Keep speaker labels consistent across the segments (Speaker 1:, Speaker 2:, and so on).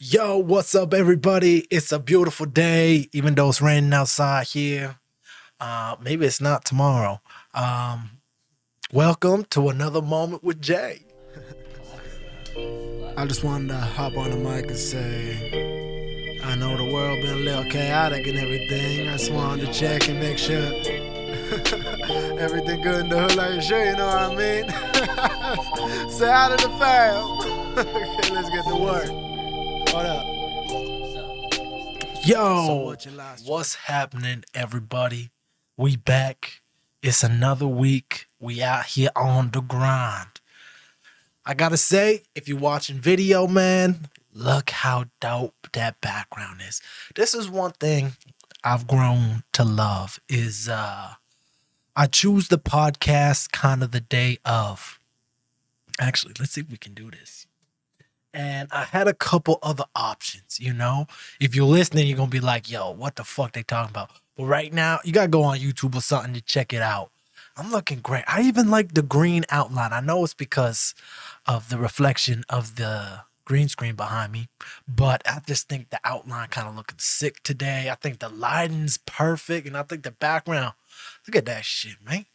Speaker 1: Yo, what's up, everybody? It's a beautiful day, even though it's raining outside here. Maybe it's not tomorrow. Um, Welcome to another moment with Jay. I just wanted to hop on the mic and say, I know the world been a little chaotic and everything. I just wanted to check and make sure everything good in the hood, like sure, you know what I mean? Say out of the fam. Okay, let's get to work. What up? Yo, what's happening, everybody? We back. It's another week. We out here on the grind. I gotta say, if you're watching video, man, look how dope that background is. This is one thing I've grown to love is I choose the podcast kind of the day of. Actually, let's see if we can do this. And I had a couple other options, you know? If you're listening, you're going to be like, yo, what the fuck they talking about? But right now, you got to go on YouTube or something to check it out. I'm looking great. I even like the green outline. I know it's because of the reflection of the green screen behind me, but I just think the outline kind of looking sick today. I think the lighting's perfect, and I think the background, look at that shit, man.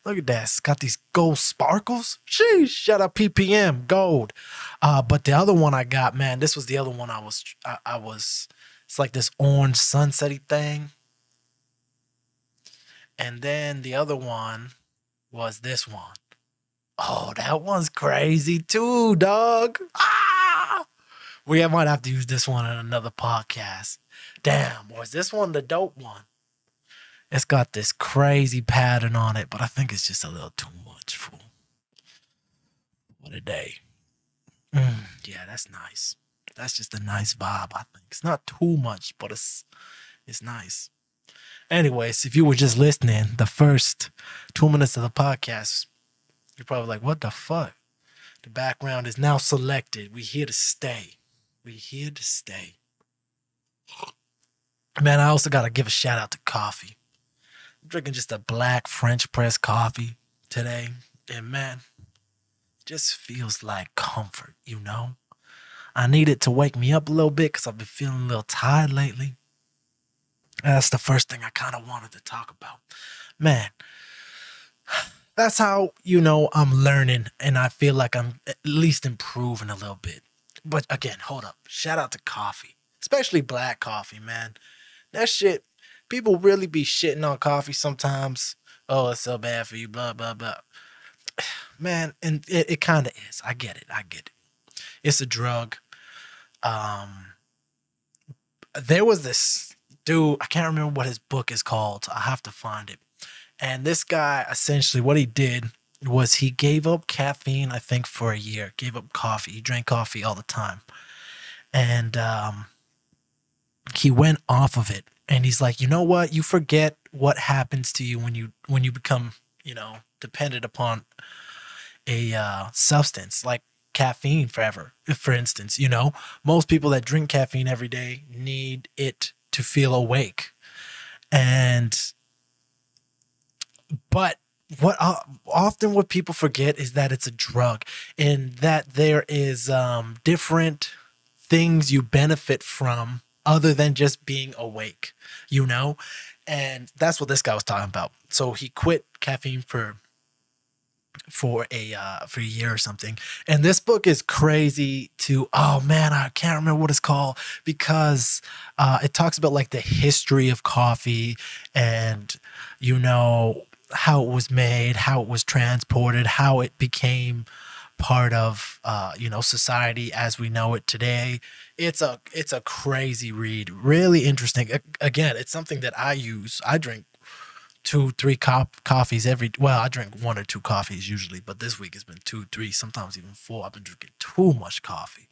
Speaker 1: Look at that. It's got these gold sparkles. Sheesh, shout out PPM, gold. But the other one I got, man, this was the other one I was, it's like this orange sunsetty thing. And then the other one was this one. Oh, that one's crazy too, dog. We might have to use this one in another podcast. Damn, was this one the dope one? It's got this crazy pattern on it, but I think it's just a little too much for today. Yeah, that's nice. That's just a nice vibe, I think. It's not too much, but it's nice. Anyways, if you were just listening, the first 2 minutes of the podcast, you're probably like, what the fuck? The background is now selected. We here to stay. We here to stay. Man, I also got to give a shout out to coffee. I'm drinking just a black French press coffee today. And man, it just feels like comfort, you know? I need it to wake me up a little bit because I've been feeling a little tired lately. That's the first thing I kind of wanted to talk about. Man, that's how, I'm learning and I feel like I'm at least improving a little bit. But again, hold up. Shout out to coffee, especially black coffee, man. That shit, people really be shitting on coffee sometimes. Oh, it's so bad for you, blah, blah, blah. Man, and it kind of is. I get it. It's a drug. There was this dude, I can't remember what his book is called. I have to find it. And this guy, essentially, what he did was he gave up caffeine, I think, for a year. Gave up coffee. He drank coffee all the time. And he went off of it. And he's like, you know what? You forget what happens to you when you become, dependent upon a substance like caffeine forever. For instance, most people that drink caffeine every day need it to feel awake. But what people forget is that it's a drug and that there is different things you benefit from other than just being awake, and that's what this guy was talking about. So he quit caffeine for a year or something. And this book is crazy too. Oh man, I can't remember what it's called because it talks about like the history of coffee and how it was made, how it was transported, how it became part of society as we know it today. It's a crazy read, really interesting. Again, it's something that I use. I drink 2-3 coffees I drink 1 or 2 coffees usually, but this week it's been 2, 3, sometimes even 4. I've been drinking too much coffee,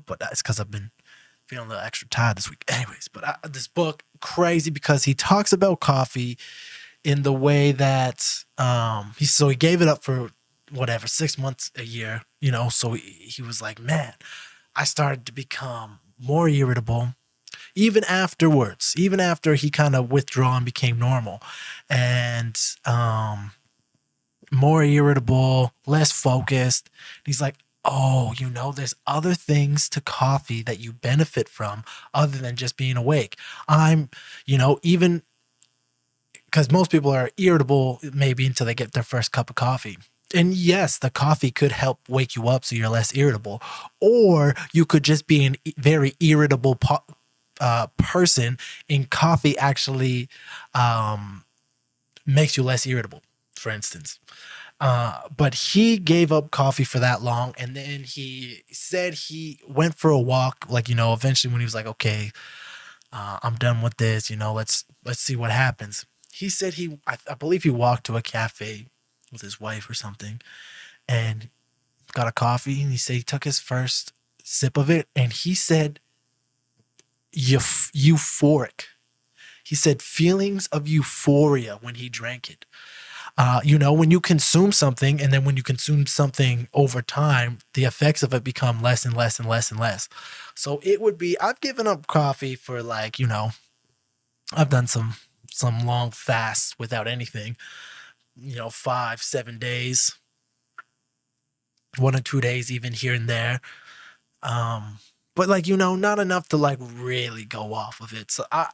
Speaker 1: but that's because I've been feeling a little extra tired this week. Anyways, but this book, crazy because he talks about coffee in the way that he gave it up for whatever, 6 months, a year, so he was like, man, I started to become more irritable even afterwards, even after he kind of withdrew and became normal, and more irritable, less focused. He's like, oh, there's other things to coffee that you benefit from other than just being awake. I'm, even because most people are irritable maybe until they get their first cup of coffee. And yes, the coffee could help wake you up so you're less irritable. Or you could just be a very irritable person, and coffee actually makes you less irritable, for instance. But he gave up coffee for that long, and then he said he went for a walk. Like, eventually when he was like, okay, I'm done with this. Let's see what happens. He said I believe he walked to a cafe with his wife or something, and got a coffee. And he said he took his first sip of it, and he said euphoric. He said feelings of euphoria when he drank it. When you consume something, and then when you consume something over time, the effects of it become less and less and less and less. So it would be, I've given up coffee for I've done some long fasts without anything, 5-7 days, 1 or 2 days, even here and there. But not enough to really go off of it. So I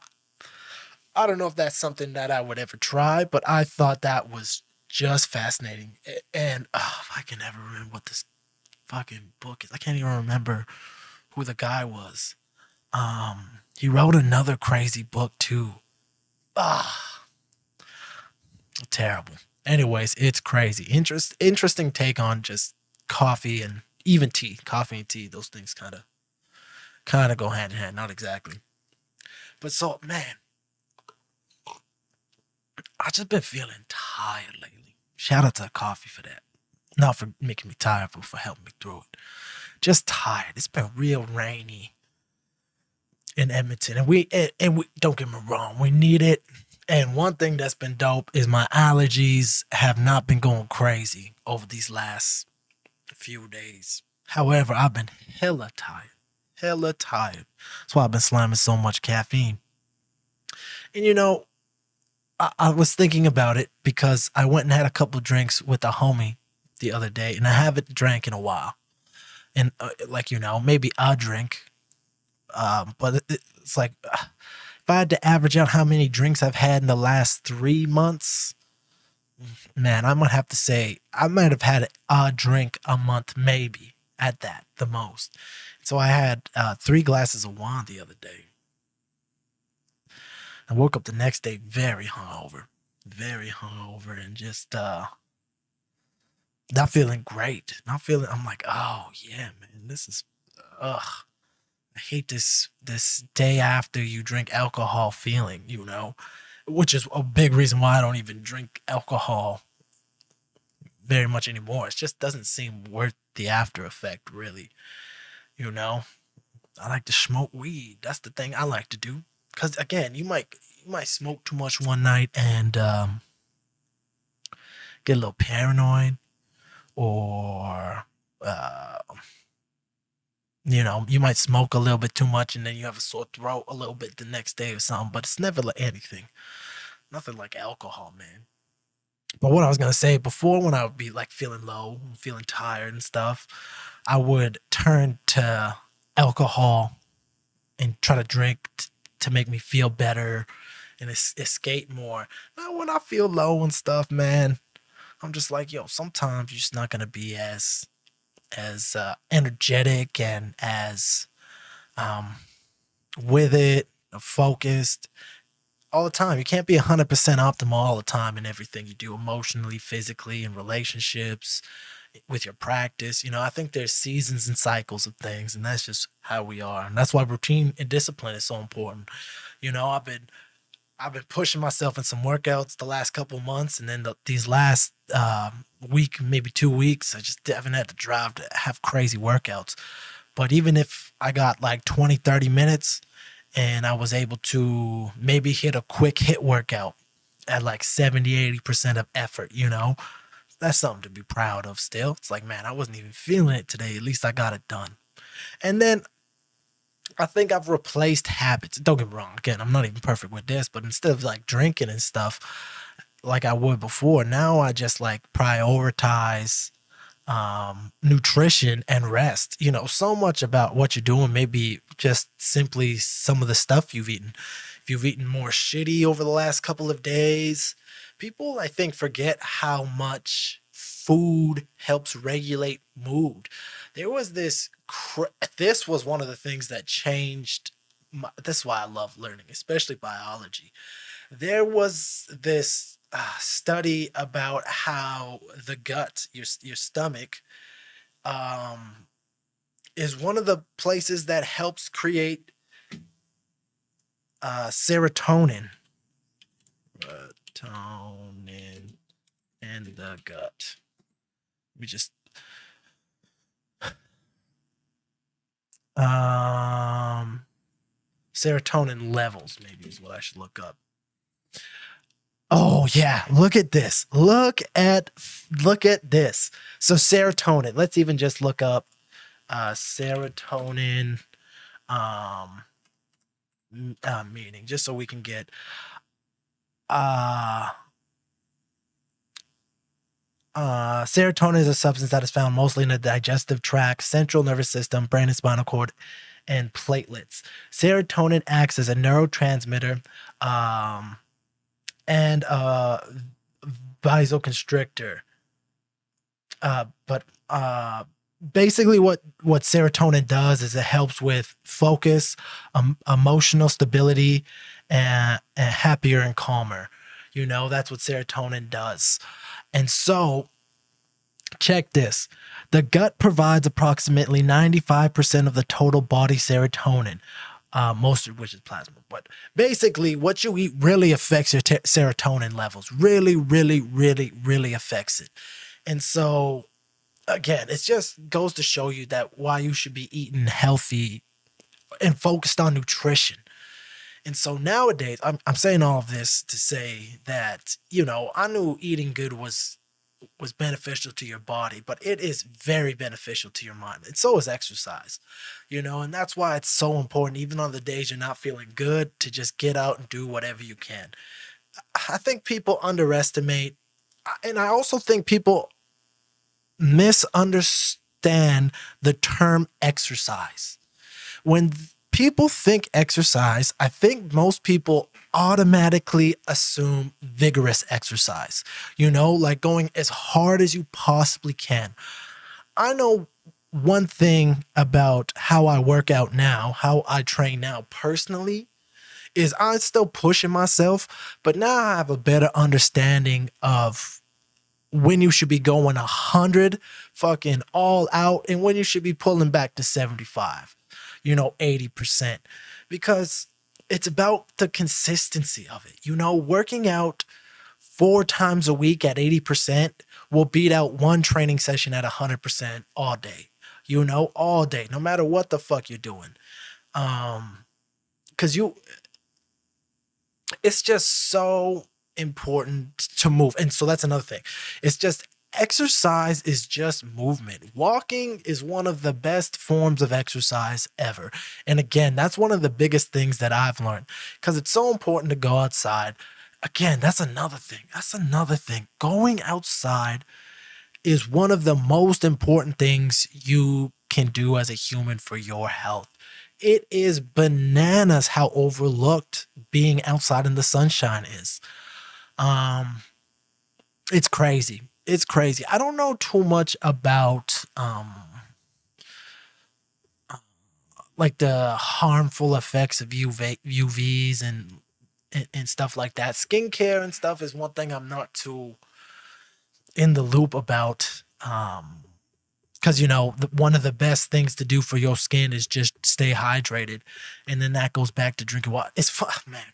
Speaker 1: don't know if that's something that I would ever try, but I thought that was just fascinating. And I can never remember what this fucking book is. I can't even remember who the guy was. He wrote another crazy book too. Terrible. Anyways, it's crazy. Interesting take on just coffee and even tea. Coffee and tea, those things kind of go hand in hand. Not exactly. But so, man, I just been feeling tired lately. Shout out to coffee for that. Not for making me tired, but for helping me through it. Just tired. It's been real rainy in Edmonton, and we don't get me wrong, we need it. And one thing that's been dope is my allergies have not been going crazy over these last few days. However, I've been hella tired. That's why I've been slamming so much caffeine. And I was thinking about it because I went and had a couple drinks with a homie the other day, and I haven't drank in a while. And maybe I'll drink. But it's like, if I had to average out how many drinks I've had in the last 3 months, man, I might have to say I might have had a drink a month, maybe at that, the most. So I had 3 glasses of wine the other day. I woke up the next day very hungover, and just not feeling great. I'm like, oh yeah, man, this is, ugh. I hate this day after you drink alcohol feeling, which is a big reason why I don't even drink alcohol very much anymore. It just doesn't seem worth the after effect, really. I like to smoke weed. That's the thing I like to do. Because again, you might smoke too much one night and get a little paranoid, or you might smoke a little bit too much and then you have a sore throat a little bit the next day or something. But it's never like anything. Nothing like alcohol, man. But what I was gonna say before, when I would be feeling low, feeling tired and stuff, I would turn to alcohol and try to drink to make me feel better and escape more. Now, when I feel low and stuff, man, I'm just like, yo, sometimes you're just not gonna be as energetic and as with it, focused all the time. You can't be 100% optimal all the time in everything you do, emotionally, physically, in relationships, with your practice. I think there's seasons and cycles of things, and that's just how we are. And that's why routine and discipline is so important. I've been pushing myself in some workouts the last couple months, and then these last week, maybe 2 weeks, I just haven't had the drive to have crazy workouts. But even if I got 20-30 minutes and I was able to maybe hit a quick hit workout at 70-80% of effort, that's something to be proud of still. It's like, man, I wasn't even feeling it today. At least I got it done. And then I think I've replaced habits. Don't get me wrong. Again, I'm not even perfect with this, but instead of drinking and stuff like I would before, now I just prioritize nutrition and rest. So much about what you're doing may be just simply some of the stuff you've eaten. If you've eaten more shitty over the last couple of days, people, I think, forget how much food helps regulate mood. There was this was one of the things that changed. This is why I love learning, especially biology. There was this study about how the gut, your stomach, is one of the places that helps create serotonin. Serotonin in the gut. We just serotonin levels maybe is what I should look up. Oh yeah, look at this. Look at this. So serotonin. Let's even just look up serotonin meaning, just so we can get serotonin is a substance that is found mostly in the digestive tract, central nervous system, brain and spinal cord, and platelets. Serotonin acts as a neurotransmitter and vasoconstrictor. But basically what serotonin does is it helps with focus, emotional stability, and happier and calmer. That's what serotonin does. And so, check this. The gut provides approximately 95% of the total body serotonin, most of which is plasma. But basically, what you eat really affects your serotonin levels. Really, really, really, really affects it. And so, again, it just goes to show you that why you should be eating healthy and focused on nutrition. And so nowadays, I'm saying all of this to say that, I knew eating good was beneficial to your body, but it is very beneficial to your mind. And so is exercise, and that's why it's so important, even on the days you're not feeling good, to just get out and do whatever you can. I think people underestimate, and I also think people misunderstand the term exercise. When people think exercise, I think most people automatically assume vigorous exercise, like going as hard as you possibly can. I know one thing about how I work out now, how I train now personally, is I'm still pushing myself, but now I have a better understanding of when you should be going 100 fucking all out and when you should be pulling back to 75. 80%, because it's about the consistency of it. Working out 4 times a week at 80% will beat out one training session at 100% all day, all day, no matter what the fuck you're doing. Because it's just so important to move. And so that's another thing. It's just exercise is just movement. Walking is one of the best forms of exercise ever. And again, that's one of the biggest things that I've learned, because it's so important to go outside. Again, that's another thing. Going outside is one of the most important things you can do as a human for your health. It is bananas how overlooked being outside in the sunshine is. It's crazy. I don't know too much about like the harmful effects of UVs and stuff like that. Skincare and stuff is one thing I'm not too in the loop about. Because one of the best things to do for your skin is just stay hydrated, and then that goes back to drinking water. Man.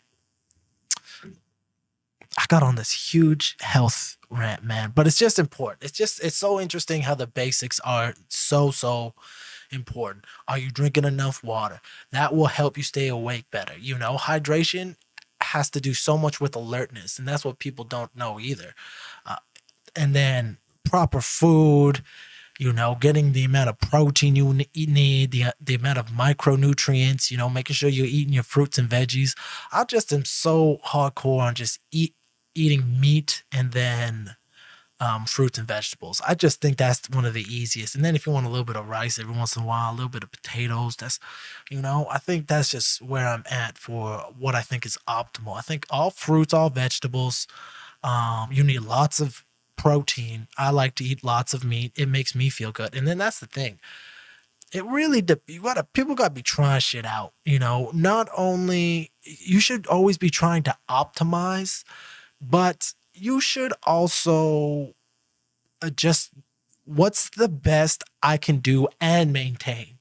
Speaker 1: I got on this huge health rant, man, but it's just important. It's so interesting how the basics are so important. Are you drinking enough water? That will help you stay awake better. Hydration has to do so much with alertness, and that's what people don't know either. And then proper food, getting the amount of protein you need, the amount of micronutrients, making sure you're eating your fruits and veggies. I just am so hardcore on just eating meat and then fruits and vegetables. I just think that's one of the easiest. And then if you want a little bit of rice every once in a while, a little bit of potatoes, that's, I think that's just where I'm at for what I think is optimal. I think all fruits, all vegetables, you need lots of protein. I like to eat lots of meat. It makes me feel good. And then that's the thing. It really people gotta be trying shit out. Not only you should always be trying to optimize, but you should also just what's the best I can do and maintain.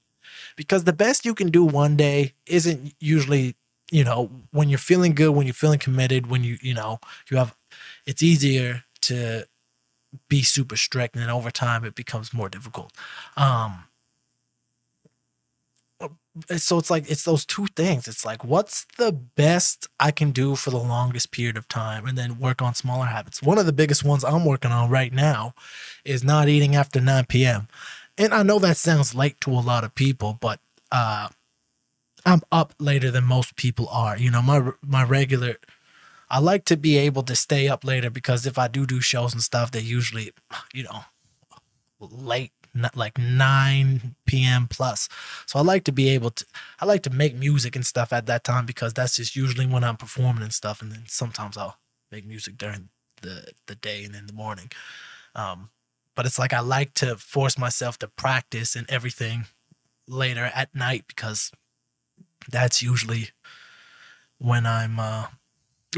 Speaker 1: Because the best you can do one day isn't usually, when you're feeling good, when you're feeling committed, when you have, it's easier to be super strict, and then over time it becomes more difficult. So it's those two things. It's like, what's the best I can do for the longest period of time, and then work on smaller habits. One of the biggest ones I'm working on right now is not eating after 9 p.m. And I know that sounds late to a lot of people, but I'm up later than most people are. My regular, I like to be able to stay up later, because if I do shows and stuff, they usually, late, not like 9 p.m. plus. So I like to make music and stuff at that time, because that's just usually when I'm performing and stuff. And then sometimes I'll make music during the day and in the morning. But it's like I like to force myself to practice and everything later at night, because that's usually when I'm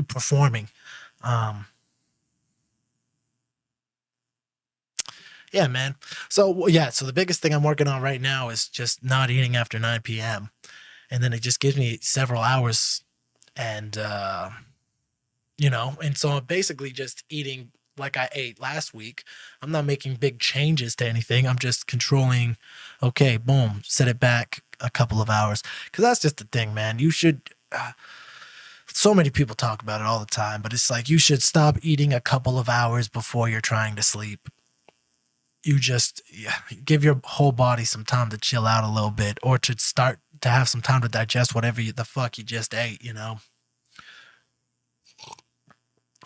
Speaker 1: performing. Yeah, man. So the biggest thing I'm working on right now is just not eating after 9 p.m. And then it just gives me several hours, and and so I'm basically just eating like I ate last week. I'm not making big changes to anything. I'm just controlling, okay, boom, set it back a couple of hours. Because that's just the thing, man. You should, so many people talk about it all the time, but it's like you should stop eating a couple of hours before you're trying to sleep. You just give your whole body some time to chill out a little bit, or to start to have some time to digest whatever the fuck you just ate,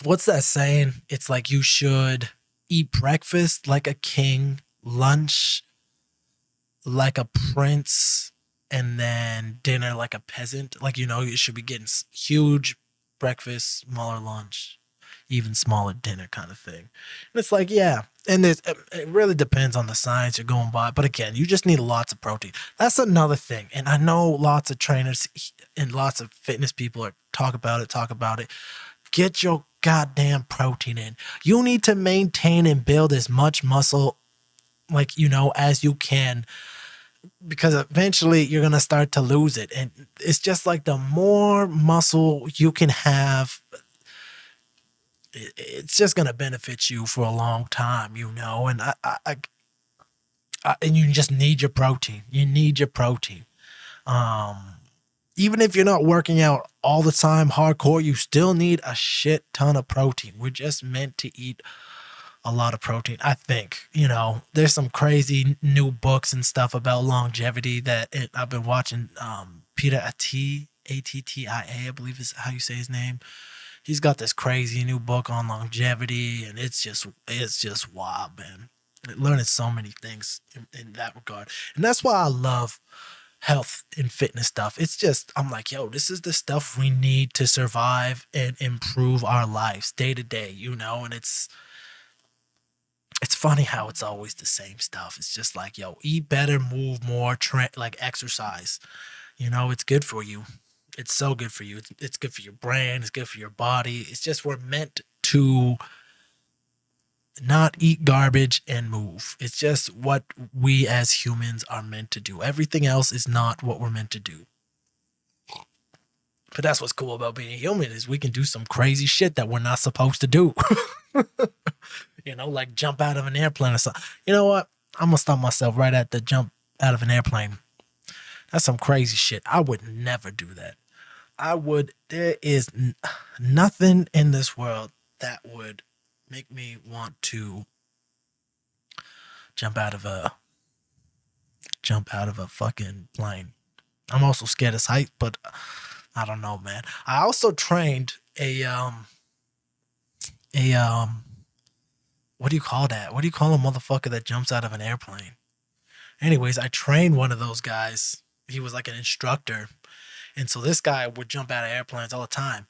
Speaker 1: What's that saying? It's like you should eat breakfast like a king, lunch like a prince, and then dinner like a peasant. Like, you should be getting huge breakfast, smaller lunch, even smaller dinner kind of thing. And it's like, yeah. And it really depends on the science you're going by. But again, you just need lots of protein. That's another thing. And I know lots of trainers and lots of fitness people talk about it. Get your goddamn protein in. You need to maintain and build as much muscle, as you can, because eventually you're going to start to lose it. And it's just like the more muscle you can have, it's just going to benefit you for a long time, and and you just need your protein. You need your protein. Even if you're not working out all the time hardcore, you still need a shit ton of protein. We're just meant to eat a lot of protein, I think. There's some crazy new books and stuff about longevity that I've been watching. Peter Attia, I believe is how you say his name. He's got this crazy new book on longevity, and it's just wild, man. Learning so many things in that regard. And that's why I love health and fitness stuff. It's just, I'm like, yo, this is the stuff we need to survive and improve our lives day to day, and it's funny how it's always the same stuff. It's just like, yo, eat better, move more, like exercise. It's good for you. It's so good for you. It's good for your brain. It's good for your body. It's just, we're meant to not eat garbage and move. It's just what we as humans are meant to do. Everything else is not what we're meant to do. But that's what's cool about being human, is we can do some crazy shit that we're not supposed to do. Like jump out of an airplane or something. You know what? I'm going to stop myself right at the jump out of an airplane. That's some crazy shit. I would never do that. There is nothing in this world that would make me want to jump out of a fucking plane. I'm also scared of heights, but I don't know, man. I also trained a what do you call that? What do you call a motherfucker that jumps out of an airplane? Anyways, I trained one of those guys. He was like an instructor. And so this guy would jump out of airplanes all the time.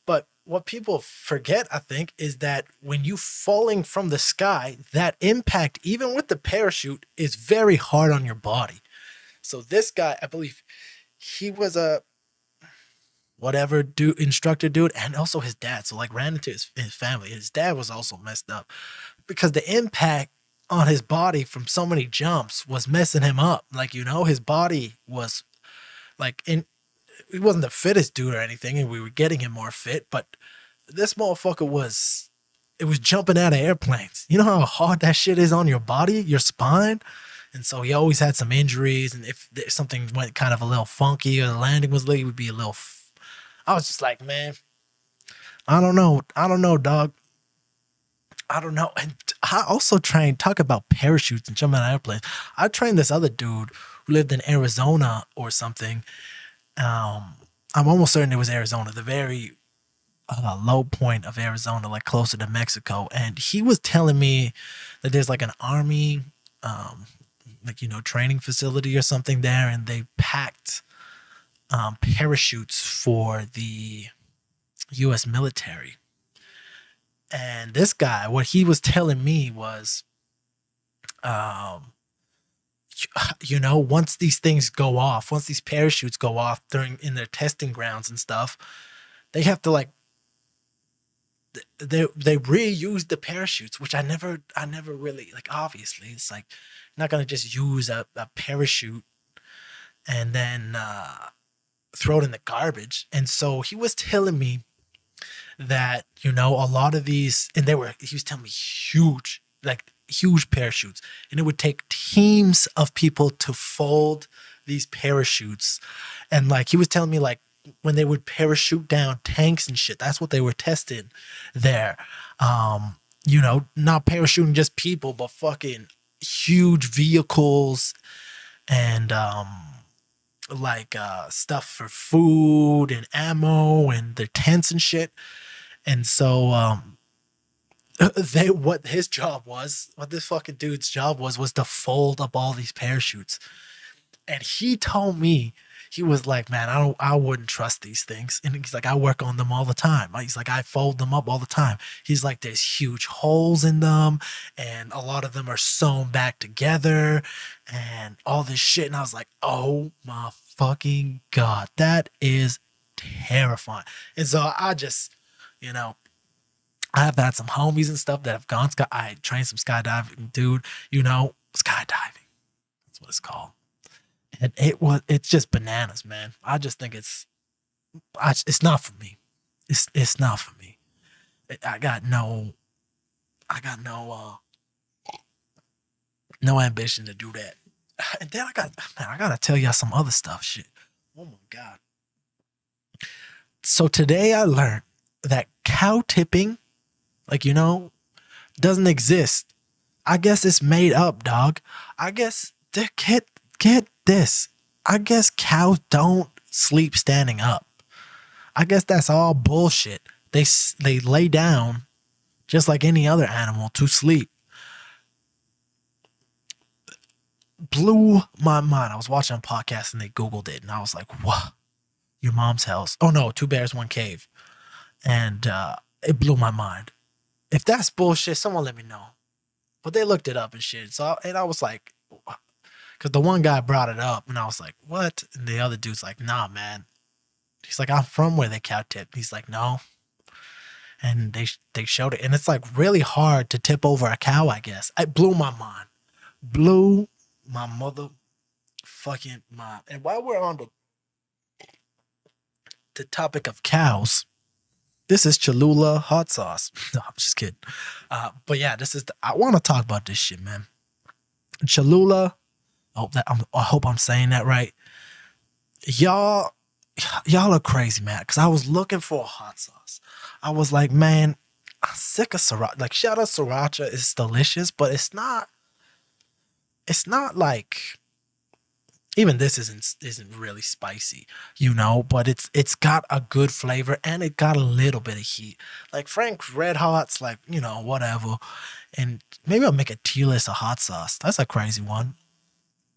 Speaker 1: But what people forget, I think, is that when you falling from the sky, that impact, even with the parachute, is very hard on your body. So this guy, I believe he was a whatever dude, instructor dude, and also his dad. So like ran into his family. His dad was also messed up because the impact on his body from so many jumps was messing him up. Like, his body was like he wasn't the fittest dude or anything, and we were getting him more fit, but this motherfucker was jumping out of airplanes. You know how hard that shit is on your body, your spine? And so he always had some injuries, and if something went kind of a little funky or the landing was late, it would be a little I was just like, man, I don't know, dog. I don't know. And I also talk about parachutes and jumping out of airplanes. I trained this other dude who lived in Arizona or something. I'm almost certain it was Arizona, the very low point of Arizona, like closer to Mexico. And he was telling me that there's like an army, training facility or something there, and they packed parachutes for the U.S. military. And this guy, what he was telling me was, once these things go off, once these parachutes go off in their testing grounds and stuff, they have to they reuse the parachutes, which I never really, like, obviously it's like you're not gonna just use a parachute and then throw it in the garbage. And so he was telling me that a lot of these, and he was telling me huge parachutes, and it would take teams of people to fold these parachutes. And like he was telling me, like, when they would parachute down tanks and shit, that's what they were testing there. Not parachuting just people, but fucking huge vehicles and stuff for food and ammo and their tents and shit. And so what this fucking dude's job was to fold up all these parachutes. And he told me, he was like, man, I wouldn't trust these things. And he's like, I work on them all the time. He's like, I fold them up all the time. He's like, there's huge holes in them, and a lot of them are sewn back together and all this shit. And I was like, oh my fucking God, that is terrifying. And so I just, I've had some homies and stuff that have gone I trained some skydiving, dude, skydiving. That's what it's called. And it's just bananas, man. I just think it's not for me. It's not for me. I got no ambition to do that. And then I gotta tell y'all some other stuff. Shit. Oh my God. So today I learned that cow tipping, doesn't exist. I guess it's made up, dog. I guess get this. I guess cows don't sleep standing up. I guess that's all bullshit. They lay down just like any other animal to sleep. Blew my mind. I was watching a podcast and they Googled it, and I was like, what? Your mom's house. Oh no, 2 bears, 1 cave. And it blew my mind. If that's bullshit, someone let me know. But they looked it up and shit. So I was like, because the one guy brought it up, and I was like, what? And the other dude's like, nah, man. He's like, I'm from where they cow tip. He's like, no. And they showed it. And it's like really hard to tip over a cow, I guess. It blew my mind. Blew my motherfucking mind. And while we're on the topic of cows, this is Cholula hot sauce. No, I'm just kidding. But yeah, I want to talk about this shit, man. Cholula. I hope I'm saying that right. Y'all are crazy, man. Because I was looking for a hot sauce. I was like, man, I'm sick of sriracha. Like, shout out sriracha. It's delicious, but it's not like Even this isn't really spicy, you know, but it's got a good flavor and it got a little bit of heat. Like Frank's Red Hot's like, you know, whatever. And maybe I'll make a tier list of hot sauce. That's a crazy one.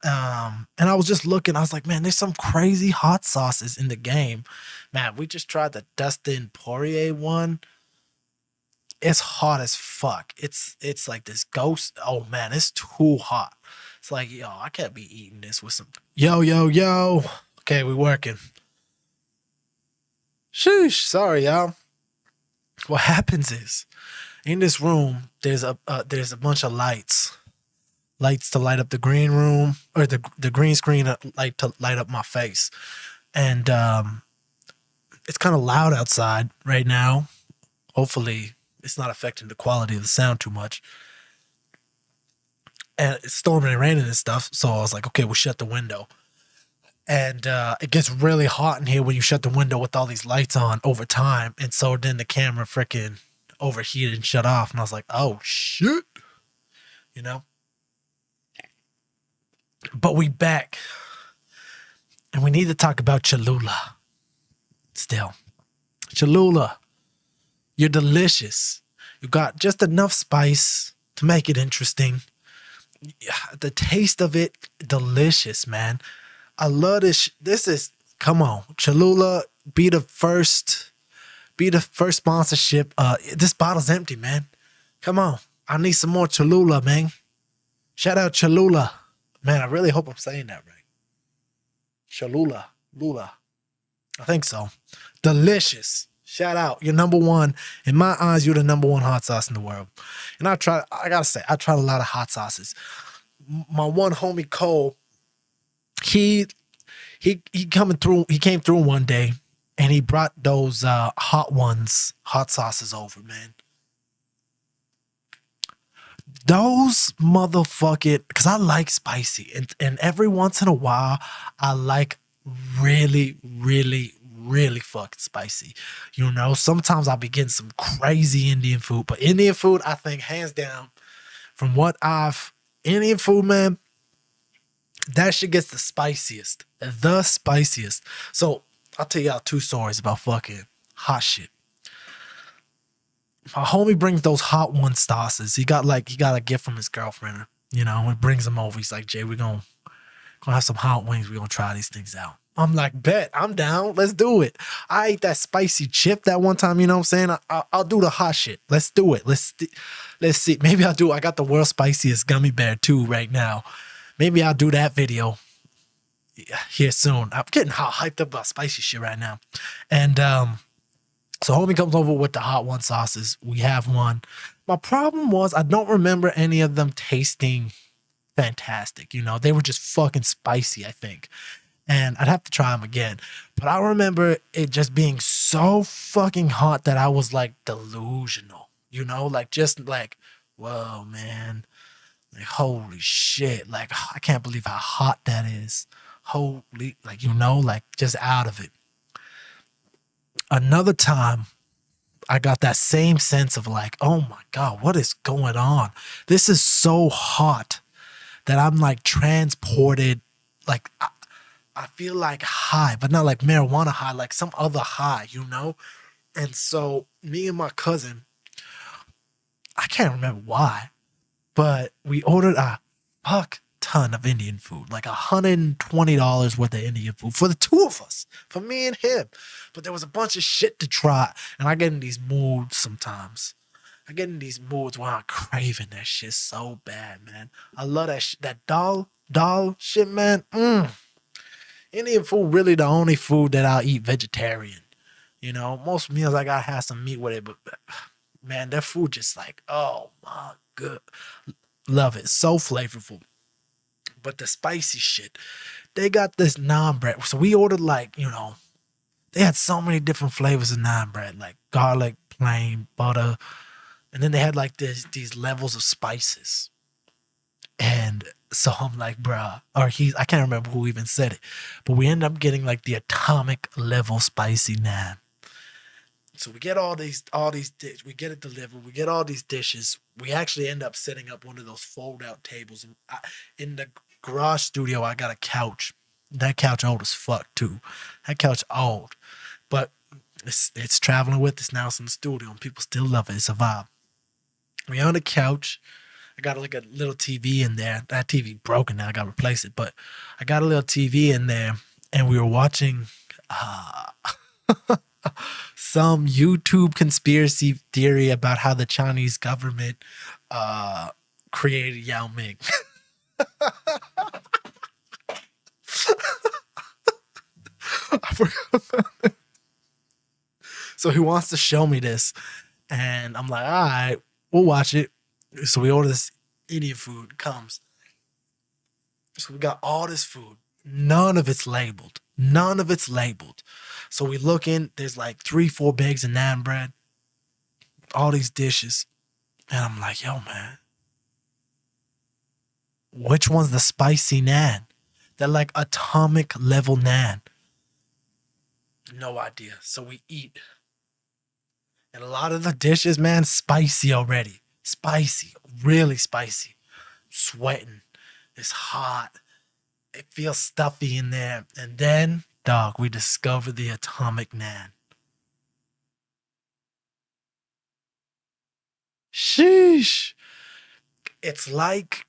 Speaker 1: And I was just looking, I was like, man, there's some crazy hot sauces in the game. Man, we just tried the Dustin Poirier one. It's hot as fuck. It's like this ghost. Oh man, it's too hot. It's like, yo, I can't be eating this with some. Yo, yo, yo. Okay, we working. Sheesh. Sorry, y'all. What happens is, in this room, there's a bunch of lights to light up the green room, or the green screen light to light up my face, and it's kind of loud outside right now. Hopefully, it's not affecting the quality of the sound too much. And it's storming and raining and stuff, so I was like, okay, we'll shut the window. And it gets really hot in here when you shut the window with all these lights on over time. And so then the camera freaking overheated and shut off. And I was like, oh, shit. You know? But we back. And we need to talk about Cholula. Still. Cholula. You're delicious. You got just enough spice to make it interesting. The taste of it, delicious, man. I love this. This is, come on, Cholula, be the first sponsorship. This bottle's empty, man. Come on, I need some more Cholula, man. Shout out Cholula, man. I really hope I'm saying that right. Cholula, Lula. I think so. Delicious. Shout out. You're number one. In my eyes, you're the number one hot sauce in the world. And I gotta say, I tried a lot of hot sauces. My one homie Cole, he came through one day and he brought those hot sauces over, man. Those motherfucking, because I like spicy, and every once in a while I like really, really, really fucking spicy. You know, sometimes I'll be getting some crazy Indian food, but Indian food, I think hands down, from what Indian food, man, that shit gets the spiciest. The spiciest. So I'll tell y'all two stories about fucking hot shit. My homie brings those hot one sauces. He got a gift from his girlfriend, you know, and brings them over. He's like, Jay, we're gonna have some hot wings. We're gonna try these things out. I'm like, bet, I'm down. Let's do it. I ate that spicy chip that one time, you know what I'm saying? I'll do the hot shit. Let's do it. Let's see. Maybe I got the world's spiciest gummy bear too right now. Maybe I'll do that video here soon. I'm getting hyped up about spicy shit right now. And so homie comes over with the hot one sauces. We have one. My problem was I don't remember any of them tasting fantastic. You know, they were just fucking spicy, I think. And I'd have to try them again. But I remember it just being so fucking hot that I was like delusional. You know, like just like, whoa, man. Like, holy shit. Like, I can't believe how hot that is. Holy, like, you know, like just out of it. Another time, I got that same sense of like, oh my God, what is going on? This is so hot that I'm like transported. Like, I feel like high, but not like marijuana high, like some other high, you know? And so me and my cousin, I can't remember why, but we ordered a fuck ton of Indian food, like $120 worth of Indian food for the two of us, for me and him. But there was a bunch of shit to try, and I get in these moods sometimes. I get in these moods where I'm craving that shit so bad, man. I love that dal shit, man. Indian food really the only food that I'll eat vegetarian. You know, most meals I gotta have some meat with it, but man, that food just like, oh my god. Love it. So flavorful. But the spicy shit, they got this naan bread. So we ordered like, you know, they had so many different flavors of naan bread, like garlic, plain, butter. And then they had like these levels of spices. And so I'm like, bruh, I can't remember who even said it, but we ended up getting like the atomic level spicy naan. So we get all these dishes. We get it delivered. We get all these dishes. We actually end up setting up one of those fold-out tables. In the garage studio, I got a couch. That couch old as fuck too. That couch old, but it's traveling with us now. It's in the studio, and people still love it. It's a vibe. We on the couch. I got like a little TV in there. That TV broken now. I got to replace it, but I got a little TV in there, and we were watching uh, some YouTube conspiracy theory about how the Chinese government uh, created Yao Ming. I forgot. So he wants to show me this, and I'm like, all right, we'll watch it. So we order this Indian food, comes. So we got all this food. None of it's labeled. None of it's labeled. So we look in, there's like 3-4 bags of naan bread, all these dishes. And I'm like, yo, man, which one's the spicy naan? They're like atomic level naan. No idea. So we eat. And a lot of the dishes, man, spicy already. Spicy, really spicy. Sweating. It's hot. It feels stuffy in there. And then, dog, we discover the atomic naan. Sheesh. It's like,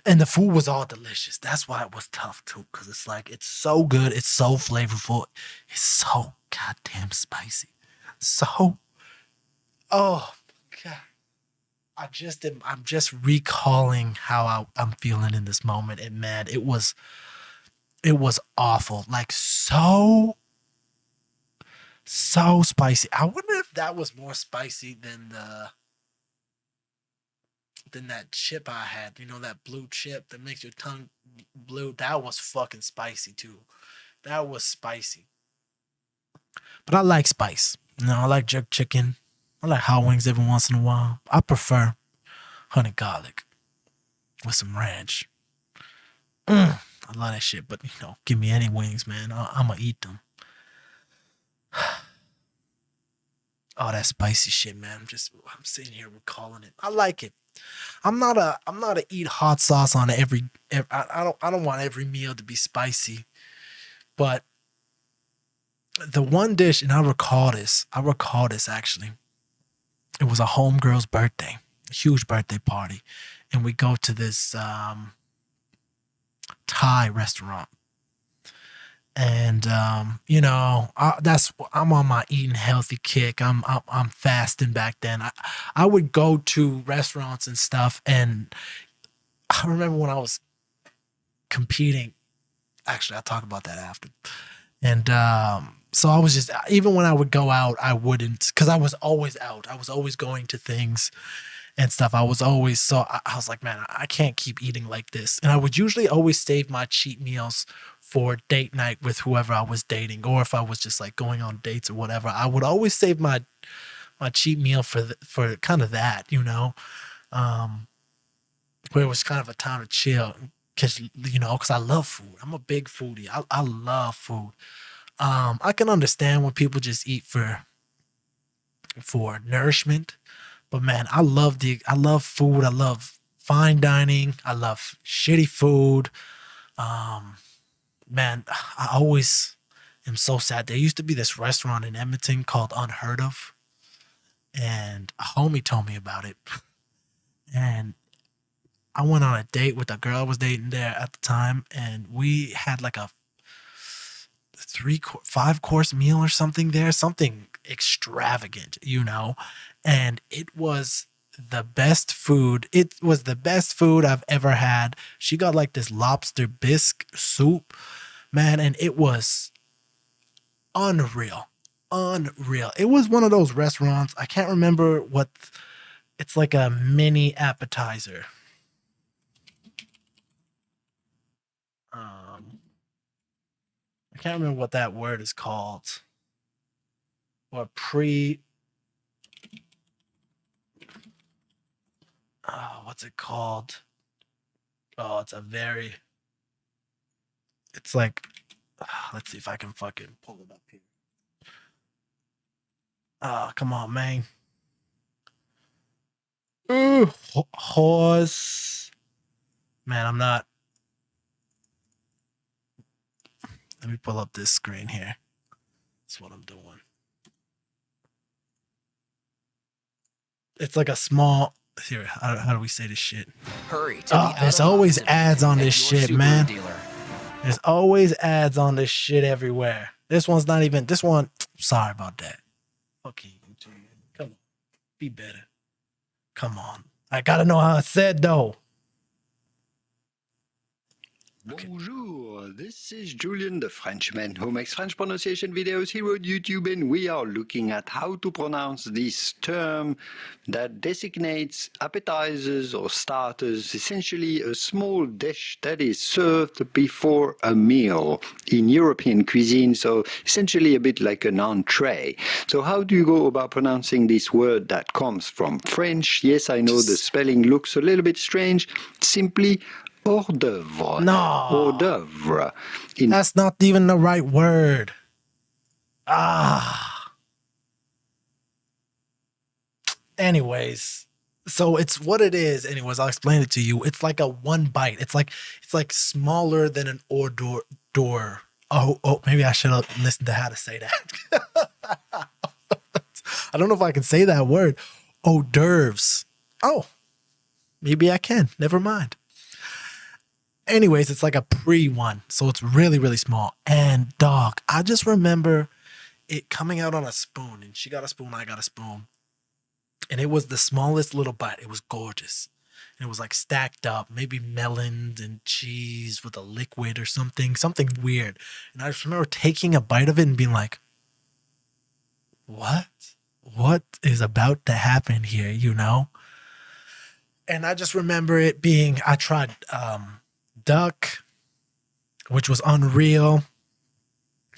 Speaker 1: and the food was all delicious. That's why it was tough too, because it's like, it's so good. It's so flavorful. It's so goddamn spicy. So, oh, God. I'm just recalling how I'm feeling in this moment. And man, it was awful. Like so spicy. I wonder if that was more spicy than that chip I had. You know, that blue chip that makes your tongue blue. That was fucking spicy too. That was spicy. But I like spice. You know, I like jerk chicken. I like hot wings every once in a while. I prefer honey garlic with some ranch. I love that shit, but you know, give me any wings, man. I'm gonna eat them. Oh, that spicy shit, man. I'm sitting here recalling it. I like it. I'm not a eat hot sauce on every I don't want every meal to be spicy, but the one dish, and I recall this actually. It was a homegirl's birthday, a huge birthday party, and we go to this Thai restaurant. And you know, I'm on my eating healthy kick. I'm fasting back then. I would go to restaurants and stuff, and I remember when I was competing. Actually, I'll talk about that after. And so I was just, even when I would go out, I wouldn't, because I was always out. I was always going to things and stuff. I was always, so I was like, man, I can't keep eating like this. And I would usually always save my cheat meals for date night with whoever I was dating, or if I was just like going on dates or whatever. I would always save my cheat meal for kind of that, you know, where it was kind of a time to chill. Cause you know, cause I love food. I'm a big foodie. I love food. I can understand when people just eat for nourishment, but man, I love food. I love fine dining. I love shitty food. Um, man, I always am so sad. There used to be this restaurant in Edmonton called Unheard of, and a homie told me about it. And I went on a date with a girl I was dating there at the time, and we had like a 5 course meal or something there, something extravagant, you know, and it was the best food. It was the best food I've ever had. She got like this lobster bisque soup, man, and it was unreal. Unreal. It was one of those restaurants. I can't remember what, it's like a mini appetizer. Um, I can't remember what that word is called. Or what's it called? Oh, it's like, let's see if I can fucking pull it up here. Oh, come on, man. Ooh, horse. Man, I'm not. Let me pull up this screen here. That's what I'm doing. It's like a small. Here, how do we say this shit?
Speaker 2: Hurry to the
Speaker 1: There's always ads on this shit, man. There's always ads on this shit everywhere. This one's not even. This one. Sorry about that. Okay, YouTube. Come on, be better. Come on. I gotta know how it's said though.
Speaker 3: Bonjour, this is Julian the Frenchman who makes French pronunciation videos here on YouTube, and we are looking at how to pronounce this term that designates appetizers or starters, essentially a small dish that is served before a meal in European cuisine, so essentially a bit like an entree. So how do you go about pronouncing this word that comes from French? Yes, I know the spelling looks a little bit strange. Simply hors d'oeuvre.
Speaker 1: No.
Speaker 3: Hors d'oeuvre.
Speaker 1: That's not even the right word. Anyways, so it's what it is. Anyways, I'll explain it to you. It's like a one bite. It's like smaller than an hors d'oeuvre. Oh, maybe I should have listened to how to say that. I don't know if I can say that word. Hors d'oeuvres. Oh, maybe I can. Never mind. Anyways, it's like a one, so it's really, really small. And dog, I just remember it coming out on a spoon, and she got a spoon, I got a spoon. And it was the smallest little bite. It was gorgeous. And it was like stacked up, maybe melons and cheese with a liquid or something weird. And I just remember taking a bite of it and being like, what? What is about to happen here, you know? And I just remember it being, I tried duck, which was unreal.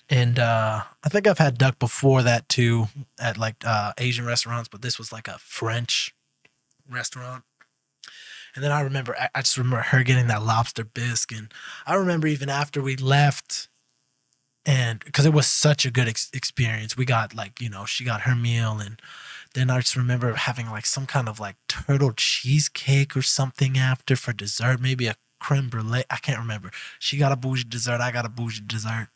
Speaker 1: And I think I've had duck before that too at like Asian restaurants, but this was like a French restaurant. And then I just remember her getting that lobster bisque. And I remember even after we left, and because it was such a good experience, we got like, you know, she got her meal, and then I just remember having like some kind of like turtle cheesecake or something after for dessert, maybe a creme brulee. I can't remember. She got a bougie dessert. I got a bougie dessert.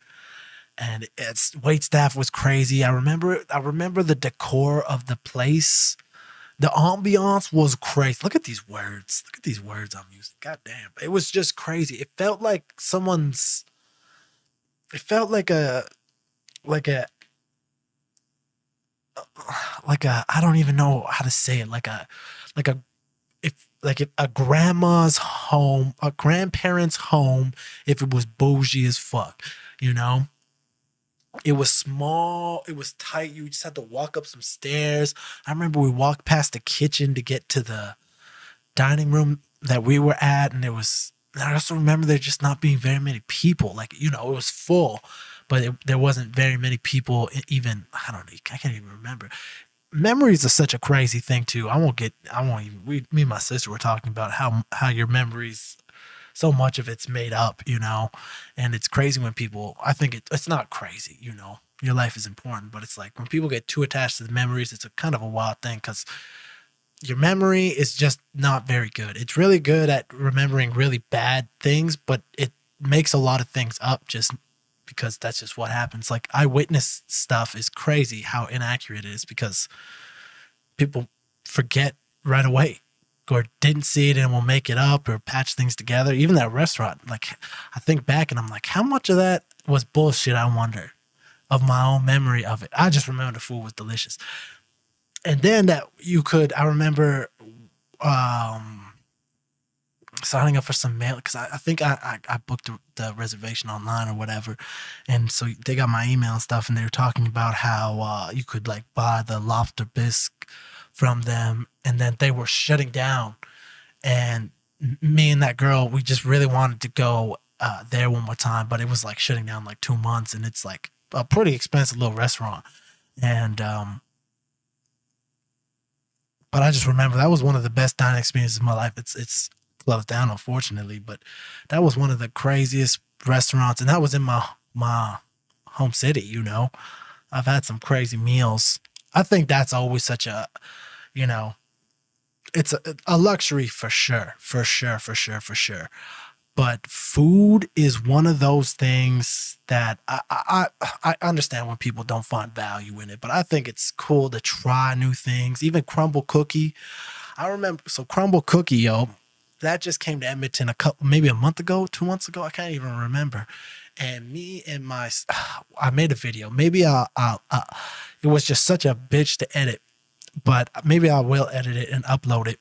Speaker 1: And its wait staff was crazy. I remember the decor of the place. The ambiance was crazy. Look at these words. Look at these words I'm using. God damn. It was just crazy. It felt like I don't even know how to say it. If a grandma's home, a grandparent's home, if it was bougie as fuck, you know? It was small, it was tight. You just had to walk up some stairs. I remember we walked past the kitchen to get to the dining room that we were at, and I also remember there just not being very many people. Like, you know, it was full, but there wasn't very many people even. I don't know, I can't even remember. Memories are such a crazy thing too. Me and my sister were talking about how your memories, so much of it's made up, you know, and it's crazy when people, I think it's not crazy, you know, your life is important, but it's like when people get too attached to the memories, it's a kind of a wild thing because your memory is just not very good. It's really good at remembering really bad things, but it makes a lot of things up just because that's just what happens. Like eyewitness stuff is crazy how inaccurate it is because people forget right away, or didn't see it and will make it up or patch things together. Even that restaurant, like I think back and I'm like, how much of that was bullshit? I wonder, of my own memory of it. I just remember the food was delicious. And then I remember signing up for some mail because I think I booked the reservation online or whatever. And so they got my email and stuff, and they were talking about how you could like buy the lobster bisque from them, and then they were shutting down. And me and that girl, we just really wanted to go there one more time, but it was like shutting down like 2 months, and it's like a pretty expensive little restaurant. And but I just remember that was one of the best dining experiences of my life. It's closed down, unfortunately, but that was one of the craziest restaurants, and that was in my home city, you know. I've had some crazy meals. I think that's always such a, you know, it's a luxury for sure. But food is one of those things that I understand when people don't find value in it, but I think it's cool to try new things. Even crumble cookie. I remember, so crumble cookie, yo, that just came to Edmonton maybe a month ago, 2 months ago. I can't even remember. And me and I made a video. Maybe it was just such a bitch to edit, but maybe I will edit it and upload it.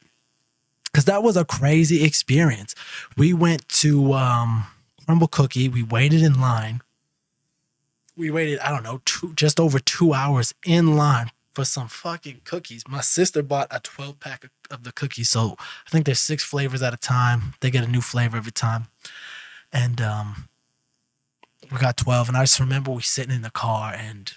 Speaker 1: Because that was a crazy experience. We went to Crumble Cookie. We waited in line. We waited, I don't know, just over 2 hours in line for some fucking cookies. My sister bought a 12-pack of the cookies. So I think there's 6 flavors at a time. They get a new flavor every time. And we got 12. And I just remember we sitting in the car and,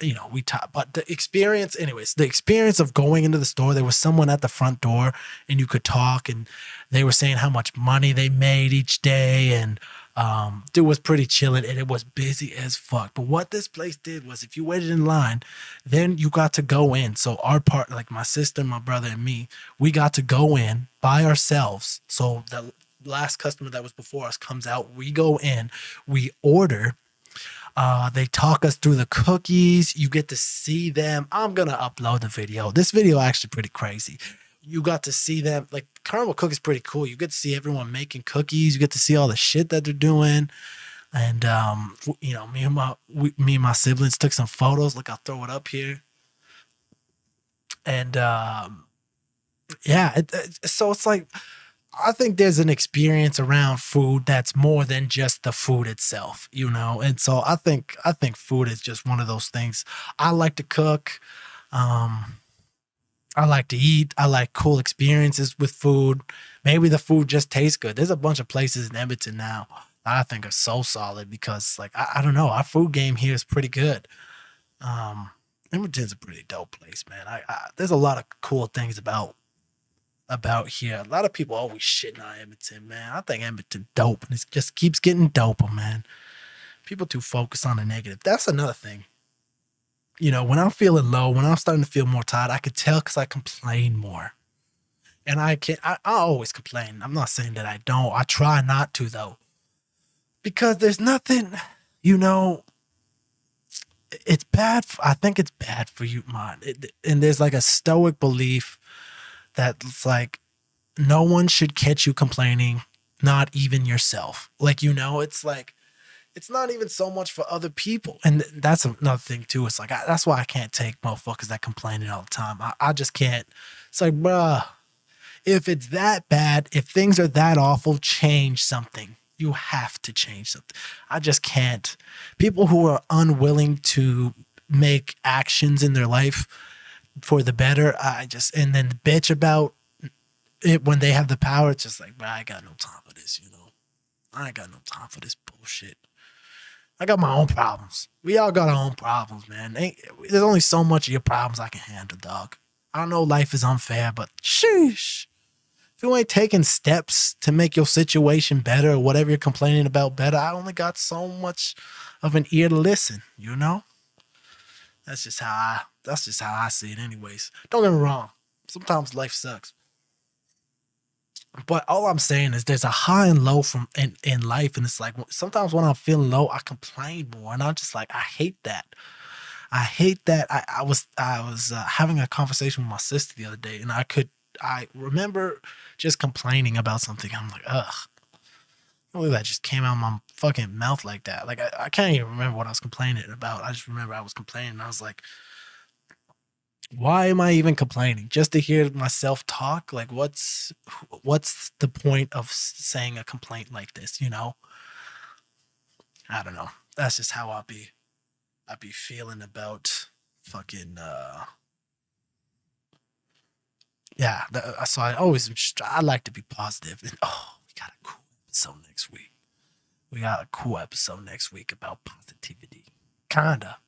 Speaker 1: you know, but the experience, anyways, the experience of going into the store, there was someone at the front door and you could talk and they were saying how much money they made each day. And it was pretty chilling and it was busy as fuck. But what this place did was if you waited in line, then you got to go in. So our part, like my sister, my brother and me, we got to go in by ourselves. So the last customer that was before us comes out, we go in, we order. They talk us through the cookies. You get to see them. I'm going to upload the video. This video actually pretty crazy. You got to see them. Like, caramel cookies pretty cool. You get to see everyone making cookies. You get to see all the shit that they're doing. And, you know, me and my siblings took some photos. Look, I'll throw it up here. And, yeah, so it's like, I think there's an experience around food that's more than just the food itself, you know? And so I think food is just one of those things. I like to cook. I like to eat. I like cool experiences with food. Maybe the food just tastes good. There's a bunch of places in Edmonton now that I think are so solid because, like, I don't know, our food game here is pretty good. Edmonton's a pretty dope place, man. There's a lot of cool things about here. A lot of people always shitting on Edmonton, man. I think Edmonton dope, and it just keeps getting doper, man. People too focused on the negative. That's another thing. You know, when I'm feeling low, when I'm starting to feel more tired, I could tell because I complain more. And I always complain. I'm not saying that I don't. I try not to, though. Because there's nothing, you know, it's bad. I think it's bad for you, man. And there's like a stoic belief that's like, no one should catch you complaining, not even yourself. Like, you know, it's like, it's not even so much for other people. And that's another thing too. It's like, that's why I can't take motherfuckers that complaining all the time. I just can't. It's like, bruh, if it's that bad, if things are that awful, change something. You have to change something. I just can't. People who are unwilling to make actions in their life for the better, and then bitch about it when they have the power. It's just like, bro, I ain't got no time for this, you know? I ain't got no time for this bullshit. I got my own problems. We all got our own problems, man. There's only so much of your problems I can handle, dog. I know life is unfair, but sheesh. If you ain't taking steps to make your situation better or whatever you're complaining about better, I only got so much of an ear to listen, you know? That's just how I see it anyways. Don't get me wrong. Sometimes life sucks. But all I'm saying is there's a high and low in life. And it's like sometimes when I'm feeling low, I complain more. And I'm just like, I hate that. I hate that. I was having a conversation with my sister the other day and I remember just complaining about something. I'm like, ugh. I believe that just came out of my fucking mouth like that. Like, I can't even remember what I was complaining about. I just remember I was complaining. I was like, why am I even complaining? Just to hear myself talk? Like, what's the point of saying a complaint like this, you know? I don't know. That's just how I'd be feeling about fucking, yeah. So I like to be positive. And, we got a cool episode next week. We got a cool episode next week about positivity. Kinda.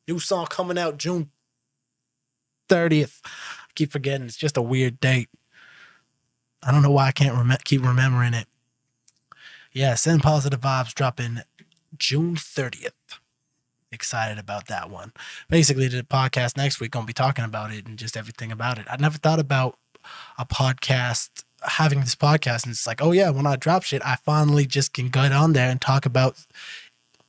Speaker 1: New song coming out June 30th. I keep forgetting. It's just a weird date. I don't know why I can't keep remembering it. Yeah, Send Positive Vibes dropping June 30th. Excited about that one. Basically, the podcast next week, going to be talking about it and just everything about it. I never thought about a podcast having this podcast, and it's like, oh yeah, when I drop shit, I finally just can get on there and talk about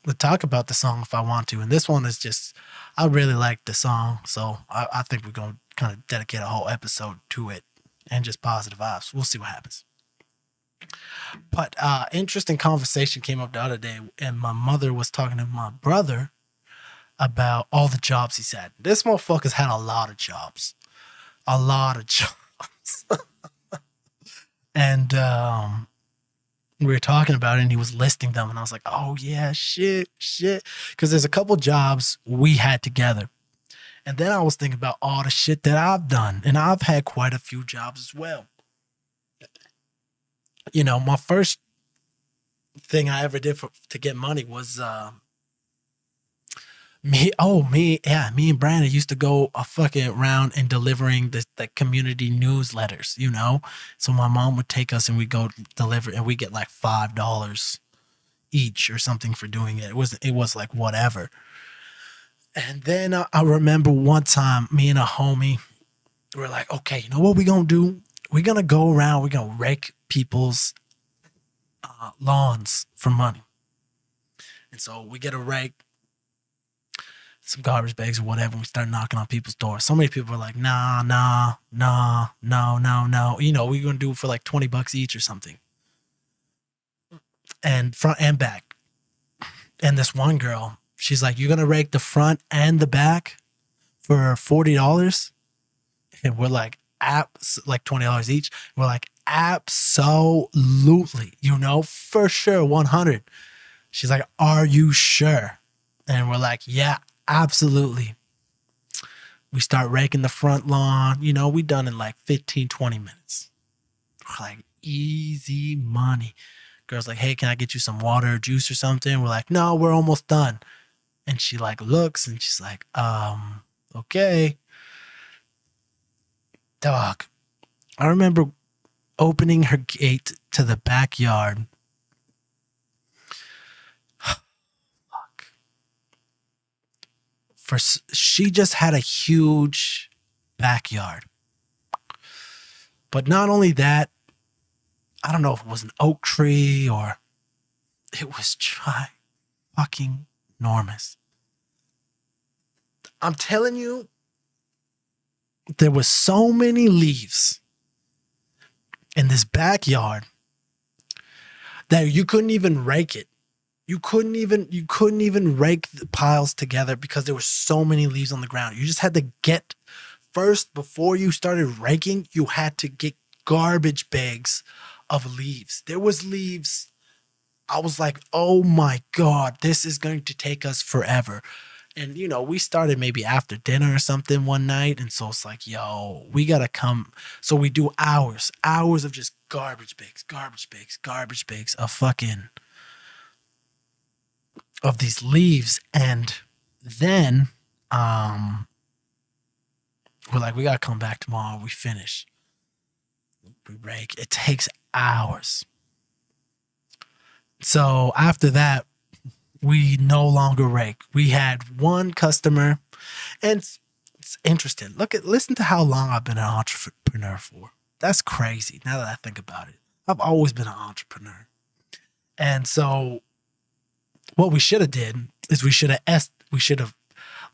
Speaker 1: the song if I want to. And this one is just, I really like the song, so I think we're gonna kind of dedicate a whole episode to it and just positive vibes. We'll see what happens. But interesting conversation came up the other day, and my mother was talking to my brother about all the jobs he's had. This motherfucker's had a lot of jobs. A lot of jobs. And we were talking about it, and he was listing them, and I was like, oh yeah, shit. Because there's a couple jobs we had together. And then I was thinking about all the shit that I've done, and I've had quite a few jobs as well. You know, my first thing I ever did to get money was me and Brandon used to go a fucking around and delivering the community newsletters, you know? So my mom would take us and we'd go deliver, and we get like $5 each or something for doing it. It was like whatever. And then I remember one time me and a homie were like, okay, you know what we gonna do? We're gonna go around, we're gonna rake people's lawns for money. And so we get a rake, some garbage bags or whatever, and we start knocking on people's doors. So many people are like, nah. You know, we're gonna do it for like $20 each or something. And front and back. And this one girl, she's like, you're gonna rake the front and the back for $40? And we're like, like $20 each. We're like, absolutely, you know, for sure, 100. She's like, are you sure? And we're like, yeah, absolutely. We start raking the front lawn. You know, we done in like 15, 20 minutes. We're like, easy money. Girl's like, hey, can I get you some water or juice or something? We're like, no, we're almost done. And she like looks and she's like, okay. Dog. I remember opening her gate to the backyard. Fuck. She just had a huge backyard. But not only that, I don't know if it was an oak tree or it was fucking enormous. I'm telling you, there was so many leaves in this backyard that you couldn't even rake it. You couldn't even rake the piles together because there were so many leaves on the ground. You just had to get first, before you started raking, you had to get garbage bags of leaves. There was leaves. I was like, oh my God, this is going to take us forever. And, you know, we started maybe after dinner or something one night. And so it's like, yo, we got to come. So we do hours of just garbage bags of these leaves. And then we're like, we got to come back tomorrow. We finish. We rake. It takes hours. So after that, we no longer rake. We had one customer, and it's interesting. Listen to how long I've been an entrepreneur for. That's crazy. Now that I think about it, I've always been an entrepreneur. And so, what we should have did is we should have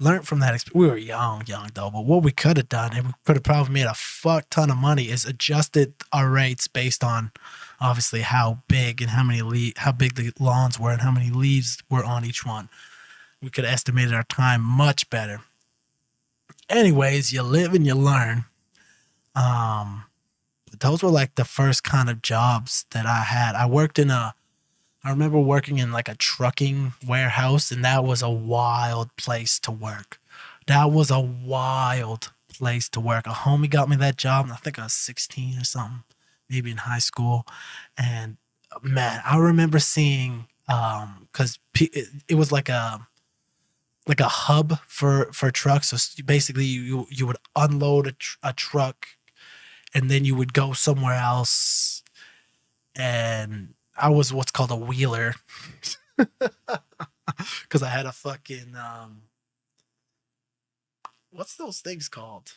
Speaker 1: learned from that experience. We were young though. But what we could have done, and we could have probably made a fuck ton of money, is adjusted our rates based on obviously how big and how big the lawns were and how many leaves were on each one. We could have estimated our time much better. Anyways, you live and you learn. But those were like the first kind of jobs that I had. I remember working in like a trucking warehouse, and that was a wild place to work. A homie got me that job, and I think I was 16 or something, maybe in high school. And man, I remember seeing, cause it was like a hub for trucks. So basically you would unload a truck, and then you would go somewhere else. And I was what's called a wheeler because I had a fucking what's those things called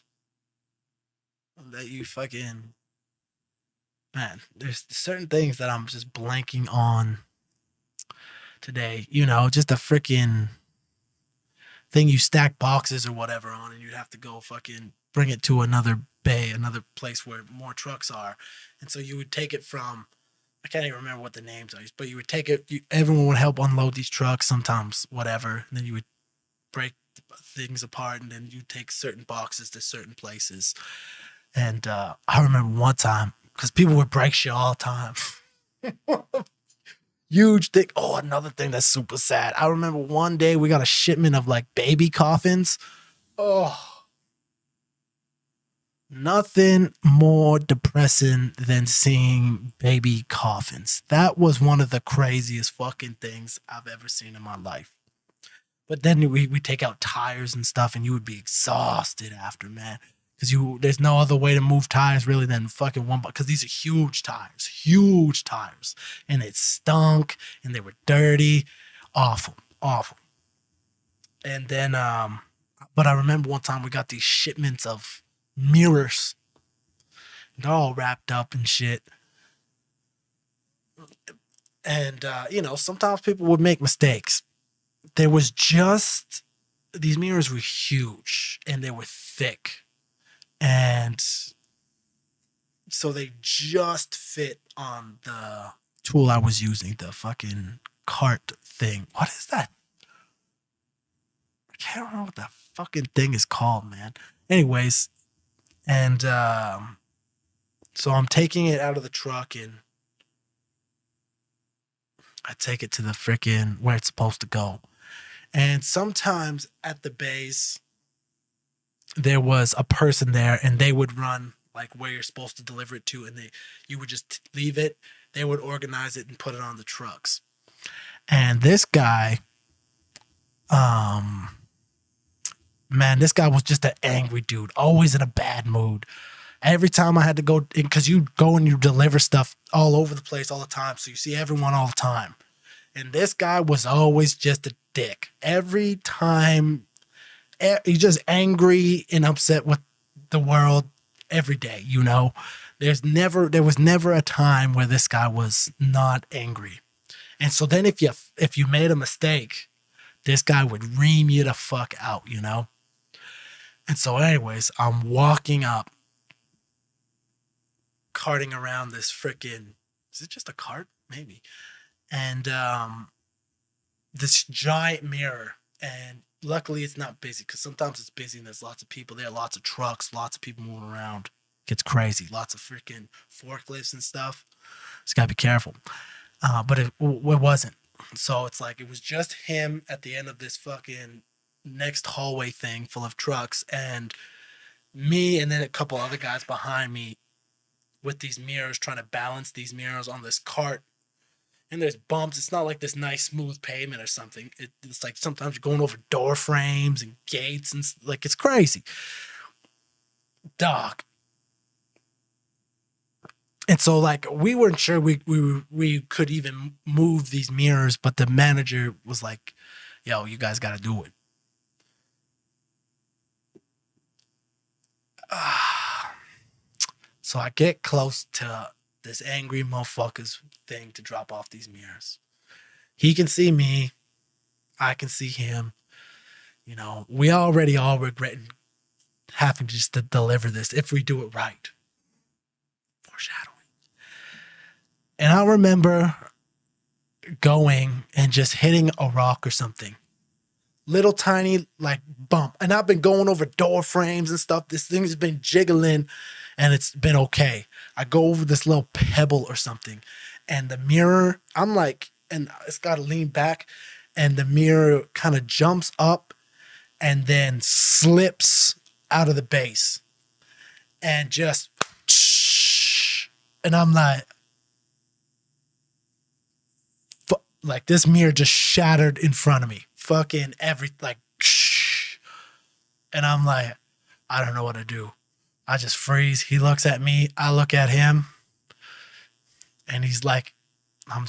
Speaker 1: that you fucking man, there's certain things that I'm just blanking on today. You know, just a freaking thing you stack boxes or whatever on, and you'd have to go fucking bring it to another bay, another place where more trucks are. And so you would take it from, I can't even remember what the names are, but you would take it, everyone would help unload these trucks, sometimes whatever. And then you would break things apart, and then you take certain boxes to certain places. And I remember one time, because people would break shit all the time. Huge thing. Oh, another thing that's super sad. I remember one day we got a shipment of like baby coffins. Oh, nothing more depressing than seeing baby coffins. That was one of the craziest fucking things I've ever seen in my life. But then we take out tires and stuff, and you would be exhausted after, man. Because there's no other way to move tires really than fucking one. Because these are huge tires, and it stunk, and they were dirty, awful. And then, but I remember one time we got these shipments of mirrors. They're all wrapped up and shit. And you know, sometimes people would make mistakes. There was just, these mirrors were huge and they were thick. And so they just fit on the tool I was using, the fucking cart thing. What is that? I can't remember what that fucking thing is called, man. Anyways, and so I'm taking it out of the truck and I take it to the freaking where it's supposed to go. And sometimes at the base, there was a person there and they would run like where you're supposed to deliver it to, and you would just leave it. They would organize it and put it on the trucks. And this guy, man, this guy was just an angry dude, always in a bad mood. Every time I had to go, because you go and you deliver stuff all over the place all the time, so you see everyone all the time. And this guy was always just a dick. Every time, he's just angry and upset with the world every day, you know? There was never a time where this guy was not angry. And so then if you made a mistake, this guy would ream you the fuck out, you know? And so anyways, I'm walking up, carting around this freaking, is it just a cart? Maybe. And this giant mirror, and luckily it's not busy, because sometimes it's busy and there's lots of people there, lots of trucks, lots of people moving around. It gets crazy, lots of freaking forklifts and stuff. Just gotta be careful. But it wasn't. So it's like it was just him at the end of this fucking next hallway thing full of trucks, and me and then a couple other guys behind me with these mirrors, trying to balance these mirrors on this cart. And there's bumps. It's not like this nice smooth pavement or something. It's like sometimes you're going over door frames and gates, and like it's crazy. Dog. And so like we weren't sure we could even move these mirrors, but the manager was like, yo, you guys got to do it. So I get close to this angry motherfucker's thing to drop off these mirrors. He can see me. I can see him. You know, we already all regretting having just to deliver this if we do it right. Foreshadowing. And I remember going and just hitting a rock or something. Little tiny like bump. And I've been going over door frames and stuff. This thing has been jiggling and it's been okay. I go over this little pebble or something, and the mirror, I'm like, and it's got to lean back, and the mirror kind of jumps up and then slips out of the base and just, and I'm like this mirror just shattered in front of me. Fucking and I'm like, I don't know what to do. I just freeze. He looks at me. I look at him. And he's like, I'm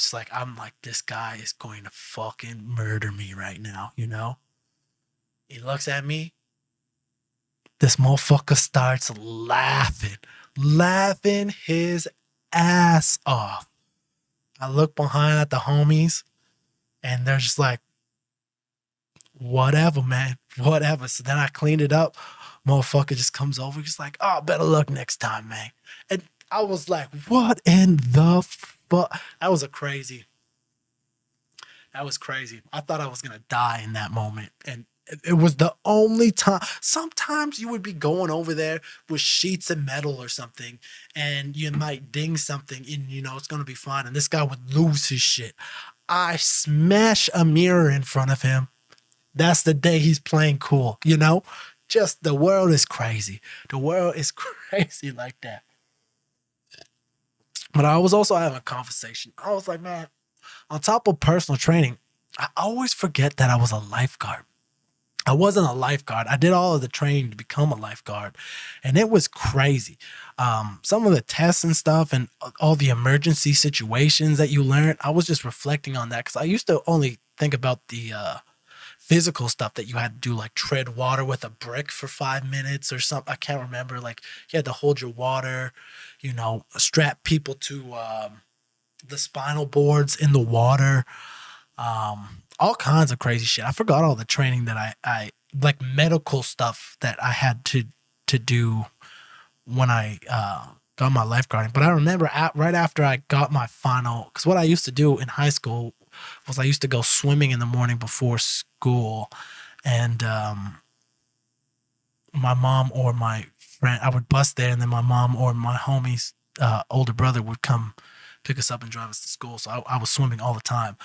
Speaker 1: like, this guy is going to fucking murder me right now, you know? He looks at me. This motherfucker starts laughing his ass off. I look behind at the homies and they're just like, whatever, man, whatever. So then I cleaned it up. Motherfucker just comes over. He's like, oh, better luck next time, man. And I was like, what in the fuck? That was crazy. I thought I was going to die in that moment. And it was the only time. Sometimes you would be going over there with sheets of metal or something, and you might ding something, and it's going to be fine. And this guy would lose his shit. I smash a mirror in front of him. That's the day he's playing cool, Just the world is crazy. The world is crazy like that. But I was also having a conversation. I was like, man, on top of personal training, I always forget that I was a lifeguard. I wasn't a lifeguard. I did all of the training to become a lifeguard, and it was crazy. Some of the tests and stuff and all the emergency situations that you learn, I was just reflecting on that because I used to only think about the physical stuff that you had to do, like tread water with a brick for 5 minutes or something. I can't remember. Like you had to hold your water, strap people to the spinal boards in the water. All kinds of crazy shit. I forgot all the training that I like medical stuff that I had to do when I got my lifeguarding. But I remember right after I got my final, because what I used to do in high school was I used to go swimming in the morning before school, and my mom or my friend, I would bus there, and then my mom or my homie's older brother would come pick us up and drive us to school. So I was swimming all the time.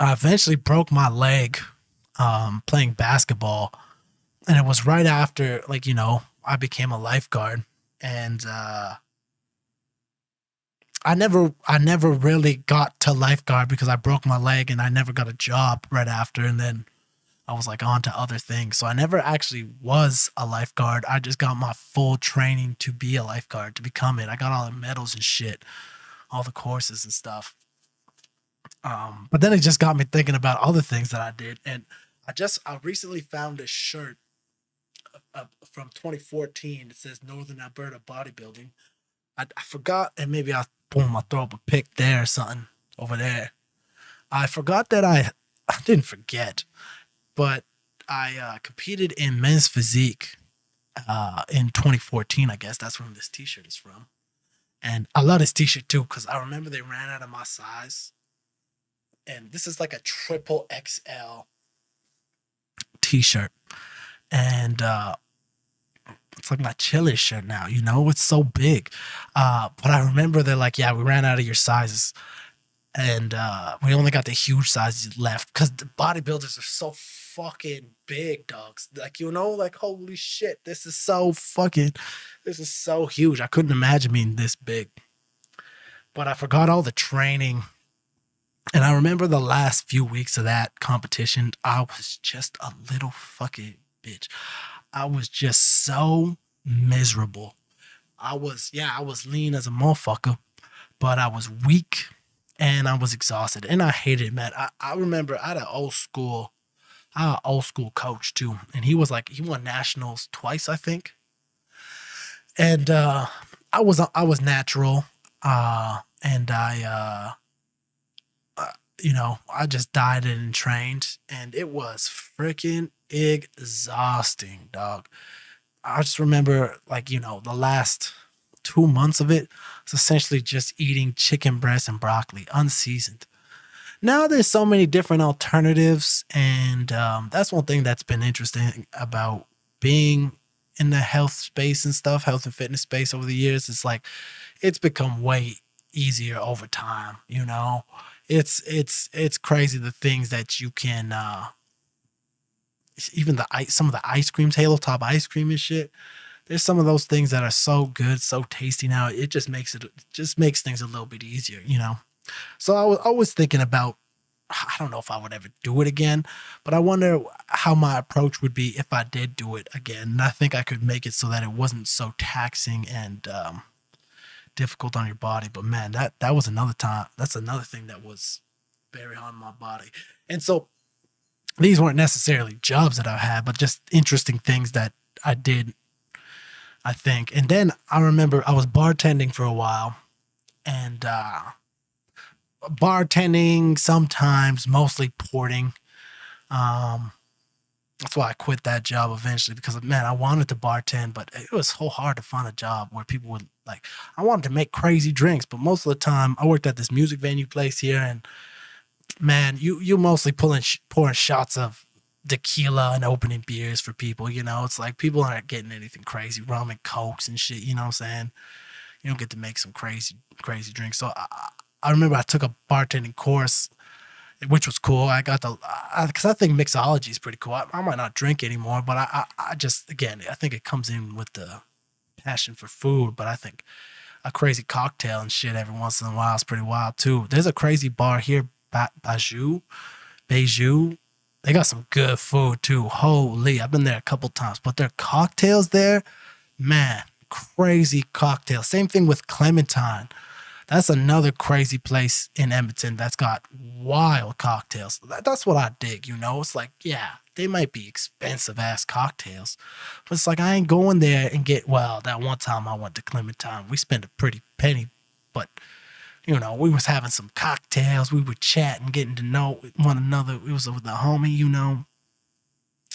Speaker 1: I eventually broke my leg playing basketball, and it was right after, I became a lifeguard, and I never really got to lifeguard because I broke my leg, and I never got a job right after, and then I was like on to other things. So I never actually was a lifeguard. I just got my full training to be a lifeguard, to become it. I got all the medals and shit, all the courses and stuff. But then it just got me thinking about other things that I did. And I recently found a shirt from 2014. It says Northern Alberta Bodybuilding. I forgot, and maybe I throw up a pic there or something over there. I forgot that I didn't forget, but I competed in men's physique in 2014. I guess that's when this t-shirt is from. And I love this t-shirt too, because I remember they ran out of my size. And this is like a triple XL t-shirt. And it's like my chillish shirt now, it's so big. But I remember they're like, yeah, we ran out of your sizes. And we only got the huge sizes left because the bodybuilders are so fucking big, dogs. Like, like, holy shit, this is so huge. I couldn't imagine being this big. But I forgot all the training. And I remember the last few weeks of that competition, I was just a little fucking bitch. I was just so miserable. I was lean as a motherfucker, but I was weak and I was exhausted and I hated it, man. I remember I had an old school coach too. And he won nationals twice, I think. And I was natural. And I just dieted and trained, and it was freaking exhausting, dog. I just remember, the last 2 months of it was essentially just eating chicken breast and broccoli, unseasoned. Now there's so many different alternatives, and that's one thing that's been interesting about being in the health space and stuff, health and fitness space over the years. It's like it's become way easier over time, It's crazy the things that you can even some of the ice creams, Halo Top ice cream and shit. There's some of those things that are so good, so tasty now. It just makes things a little bit easier, So I was always thinking about, I don't know if I would ever do it again, but I wonder how my approach would be if I did do it again. And I think I could make it so that it wasn't so taxing and difficult on your body. But man, that was another time. That's another thing that was very hard on my body. And so these weren't necessarily jobs that I had, but just interesting things that I did I think. And then I remember I was bartending for a while, and bartending sometimes, mostly porting. Um, that's why I quit that job eventually because man, I wanted to bartend, but it was so hard to find a job where people would like. I wanted to make crazy drinks, but most of the time I worked at this music venue place here, and man, you mostly pouring shots of tequila and opening beers for people. You know, it's like people aren't getting anything crazy, rum and cokes and shit. You know what I'm saying? You don't get to make some crazy drinks. So I remember I took a bartending course, which was cool. I got the because I think mixology is pretty cool. I might not drink anymore, but I just again I think it comes in with the passion for food. But I think a crazy cocktail and shit every once in a while is pretty wild too. There's a crazy bar here, Beiju. They got some good food too. Holy, I've been there a couple times, but their cocktails there, man, crazy cocktail. Same thing with Clementine. That's another crazy place in Edmonton that's got wild cocktails. That's what I dig, you know? It's like, yeah, they might be expensive ass cocktails, but it's like I ain't going there and well, that one time I went to Clementine, we spent a pretty penny, but you know, we was having some cocktails, we were chatting, getting to know one another. It was with a homie, you know.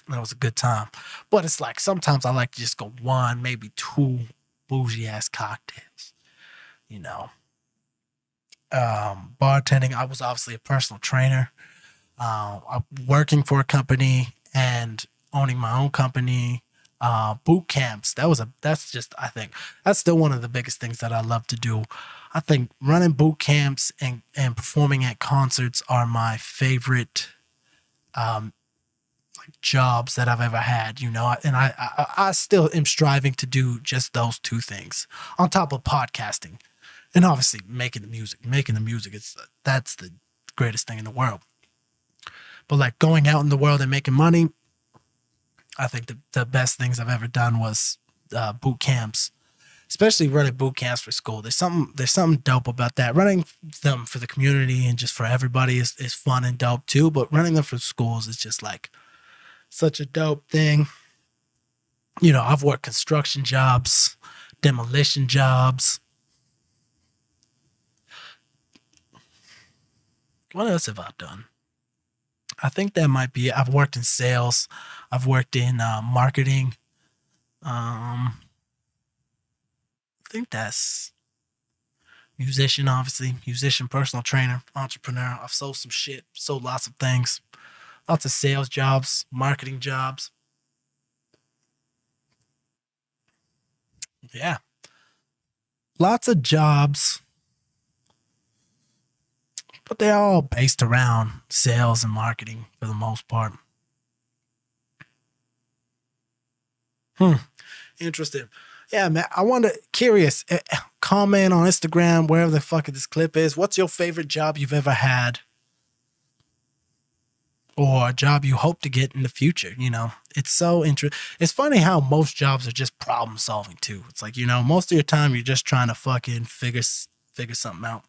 Speaker 1: That was a good time. But it's like sometimes I like to just go one, maybe two bougie ass cocktails, you know. Bartending, I was obviously a personal trainer. I'm working for a company and owning my own company. Boot camps. That's just, I think that's still one of the biggest things that I love to do. I think running boot camps and performing at concerts are my favorite like jobs that I've ever had, you know, and I still am striving to do just those two things on top of podcasting and obviously making the music. That's the greatest thing in the world. But like going out in the world and making money, I think the best things I've ever done was boot camps, especially running boot camps for school. There's something dope about that. Running them for the community and just for everybody is fun and dope too. But running them for schools is just like such a dope thing. You know, I've worked construction jobs, demolition jobs. What else have I done? I think that might be it. I've worked in sales. I've worked in marketing. I think that's musician, obviously. Musician, personal trainer, entrepreneur. I've sold some shit, sold lots of things. Lots of sales jobs, marketing jobs. Yeah. Lots of jobs, but they're all based around sales and marketing for the most part. Interesting. Yeah, man. I wonder, curious, comment on Instagram, wherever the fuck this clip is. What's your favorite job you've ever had? Or a job you hope to get in the future, you know? It's so interesting. It's funny how most jobs are just problem solving too. It's like, you know, most of your time you're just trying to fucking figure something out.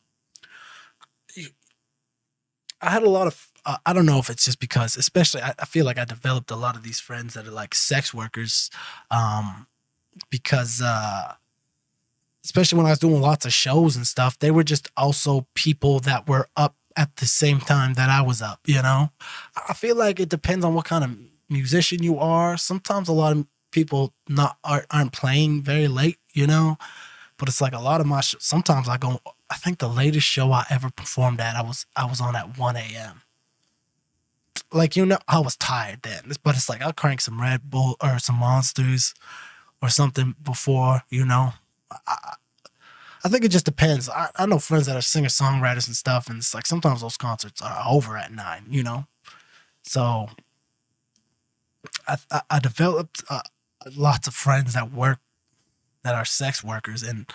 Speaker 1: I had a lot of, I don't know if it's just because, especially, I feel like I developed a lot of these friends that are like sex workers, because, especially when I was doing lots of shows and stuff, they were just also people that were up at the same time that I was up, you know? I feel like it depends on what kind of musician you are. Sometimes a lot of people aren't playing very late, you know? But it's like a lot of my sometimes I think the latest show I ever performed at, I was on at 1 a.m. Like, you know, I was tired then, but it's like I'll crank some Red Bull or some Monsters or something before, you know. I think it just depends. I know friends that are singer-songwriters and stuff, and it's like sometimes those concerts are over at 9, you know. So I developed lots of friends that are sex workers, and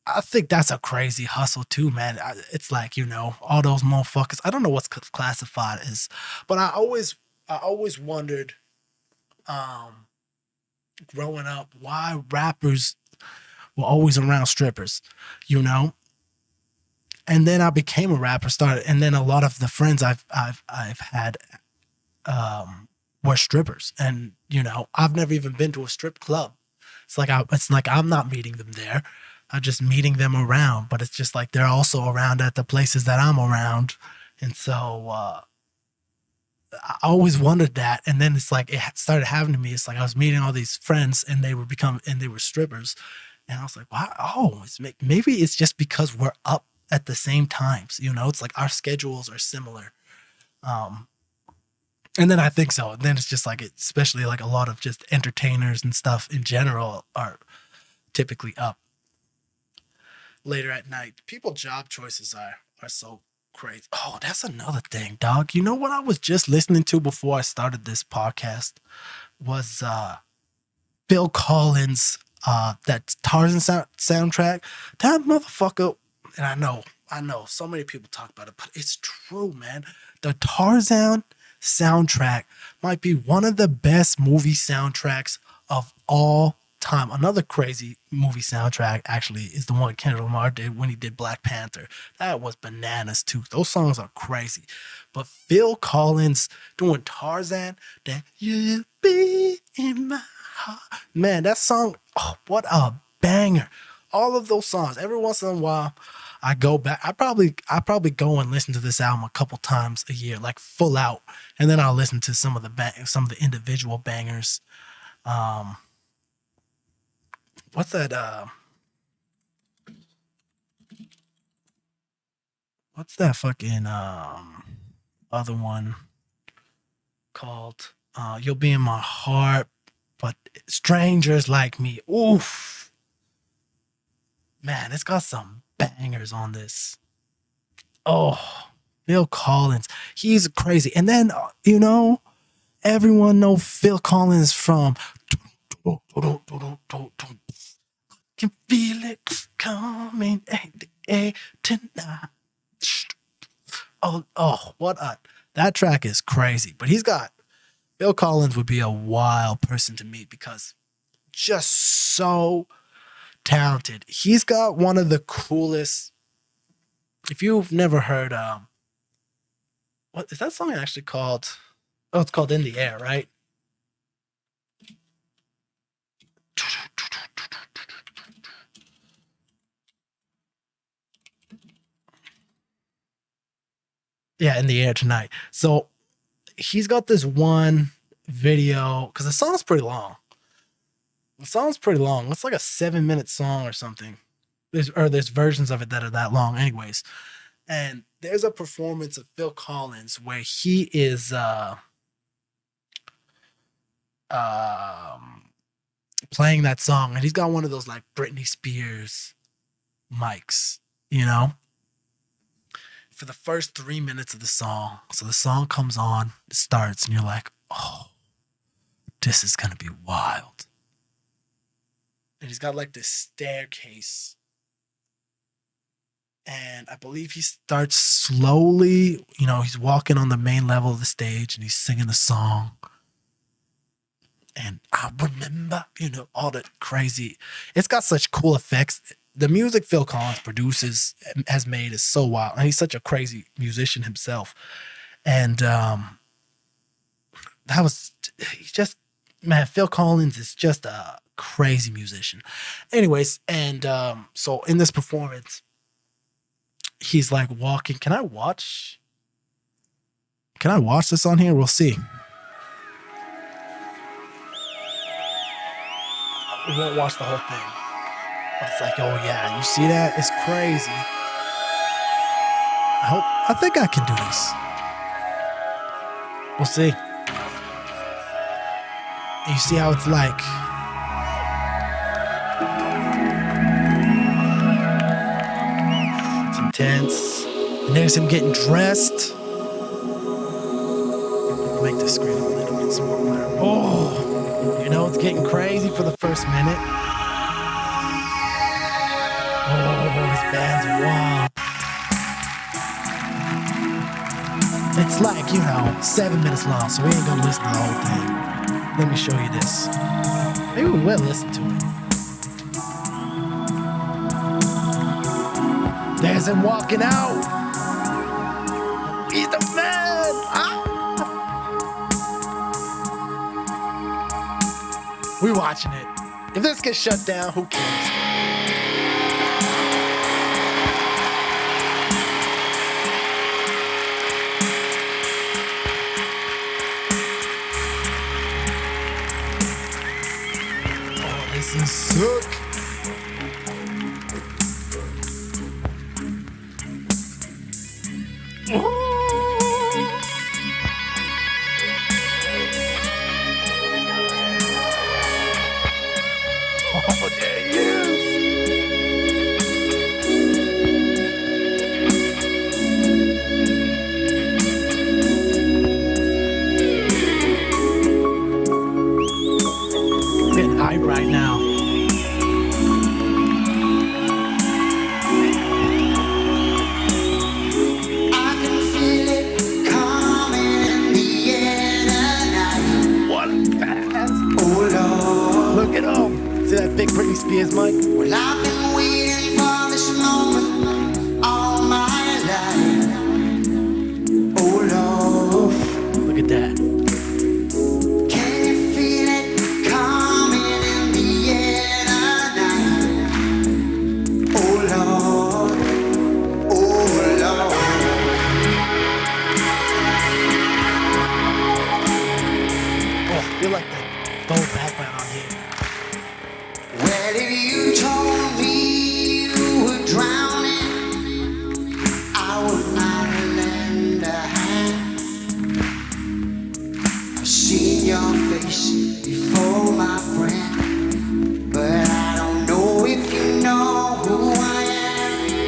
Speaker 1: I think that's a crazy hustle too, man. It's like, you know, all those motherfuckers. I don't know what's classified as, but I always wondered, growing up, why rappers were always around strippers, you know. And then I became a rapper, and then a lot of the friends I've had were strippers, and you know, I've never even been to a strip club. It's like I'm not meeting them there. I'm just meeting them around, but it's just like they're also around at the places that I'm around. And so I always wondered that. And then it's like it started happening to me. It's like I was meeting all these friends and they were strippers. And I was like, wow, maybe it's just because we're up at the same times. You know, it's like our schedules are similar. And then I think so. And then it's just like, especially like a lot of just entertainers and stuff in general are typically up later at night. People job choices are so crazy. Oh, that's another thing, dog. You know what I was just listening to before I started this podcast was Phil Collins, that Tarzan soundtrack. That motherfucker, and I know so many people talk about it, but it's true, man. The Tarzan soundtrack might be one of the best movie soundtracks of all time. Another crazy movie soundtrack actually is the one Kendrick Lamar did when he did Black Panther. That was bananas too. Those songs are crazy. But Phil Collins doing Tarzan, that you be in my heart. Man, that song, oh, what a banger. All of those songs, every once in a while, I go back. I probably go and listen to this album a couple times a year, like full out, and then I'll listen to some of the individual bangers. What's that? What's that fucking other one called? You'll Be in My Heart, but Strangers Like Me. Oof, man, it's got some bangers on this. Oh, Phil Collins, he's crazy. And then everyone know Phil Collins from Can Feel It Coming Tonight. That track is crazy. But Phil Collins would be a wild person to meet because just so talented. He's got one of the coolest. If you've never heard, what is that song actually called? Oh, it's called In the Air, right? Yeah, In the Air Tonight. So he's got this one video because the song's pretty long. It's like a 7-minute song or something. There's versions of it that are that long, anyways. And there's a performance of Phil Collins where he is playing that song, and he's got one of those like Britney Spears mics, for the first 3 minutes of the song. So the song comes on, it starts, and you're like, oh, this is gonna be wild. And he's got like this staircase. And I believe he starts slowly, he's walking on the main level of the stage and he's singing the song. And I remember, all the crazy, it's got such cool effects. The music Phil Collins has made is so wild. And he's such a crazy musician himself. And Phil Collins is just a crazy musician. Anyways, and so in this performance, he's like walking. Can I watch this on here? We'll see. We won't watch the whole thing. But it's like, oh yeah, you see that? It's crazy. I think I can do this. We'll see. You see how it's like. It's intense. And there's him getting dressed. Make the screen a little bit smaller. Oh, it's getting crazy for the first minute. Oh, his band's wild. It's like, 7 minutes long, so we ain't gonna listen to the whole thing. Let me show you this. Maybe we will listen to it. There's him walking out. He's the man. We watching it. If this gets shut down, who cares? Oh, this is sick. Oh, there he is. I'm getting hype right now.
Speaker 2: I can feel it coming in the air tonight.
Speaker 1: One pass.
Speaker 2: Oh Lord,
Speaker 1: Look at him. See that big Britney Spears mic?
Speaker 2: well I've been waiting for this moment all my life. Oh Lord,
Speaker 1: Look at that.
Speaker 2: can you feel it coming in the air tonight? Oh Lord, oh Lord.
Speaker 1: Oh, I feel like the gold background on here.
Speaker 2: Well, if you told me you were drowning, I would not lend a hand. I've seen your face before, my friend, but I don't know if you know who I am.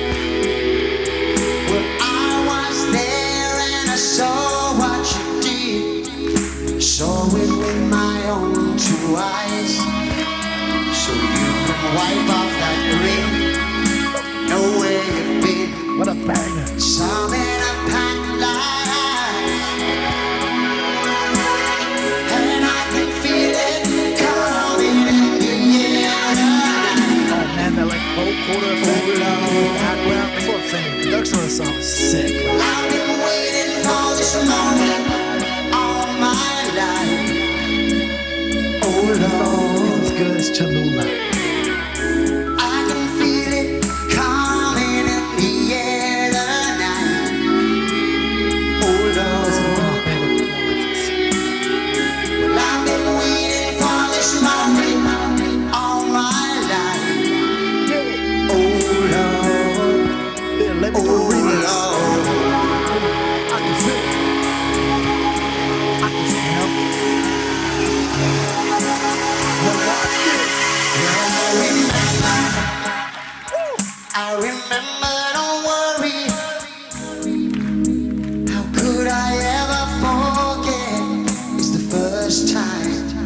Speaker 2: Well, I was there and I saw what you did, saw it with my own two eyes. So you can wipe off that grin, know where you've been.
Speaker 1: What a banger.
Speaker 2: Some in a packed life, and I can feel it coming in the air tonight.
Speaker 1: Oh man, that like quarter effect in the background. That's what I'm saying. The production on the song is sick.
Speaker 2: I've been waiting for this moment all my life. Oh Lord,
Speaker 1: It's good as Cholula.
Speaker 2: I can feel it coming in the air tonight. Oh
Speaker 1: This is one of
Speaker 2: Lord,
Speaker 1: my favorite performances.
Speaker 2: well I've been waiting for this moment all my life. Oh Lord,
Speaker 1: Yeah, let me do a
Speaker 2: oh
Speaker 1: remix.
Speaker 2: Lord.
Speaker 1: I can feel it. I can feel it. Now watch this.
Speaker 2: I remember, don't worry. How could I ever forget? It's the first time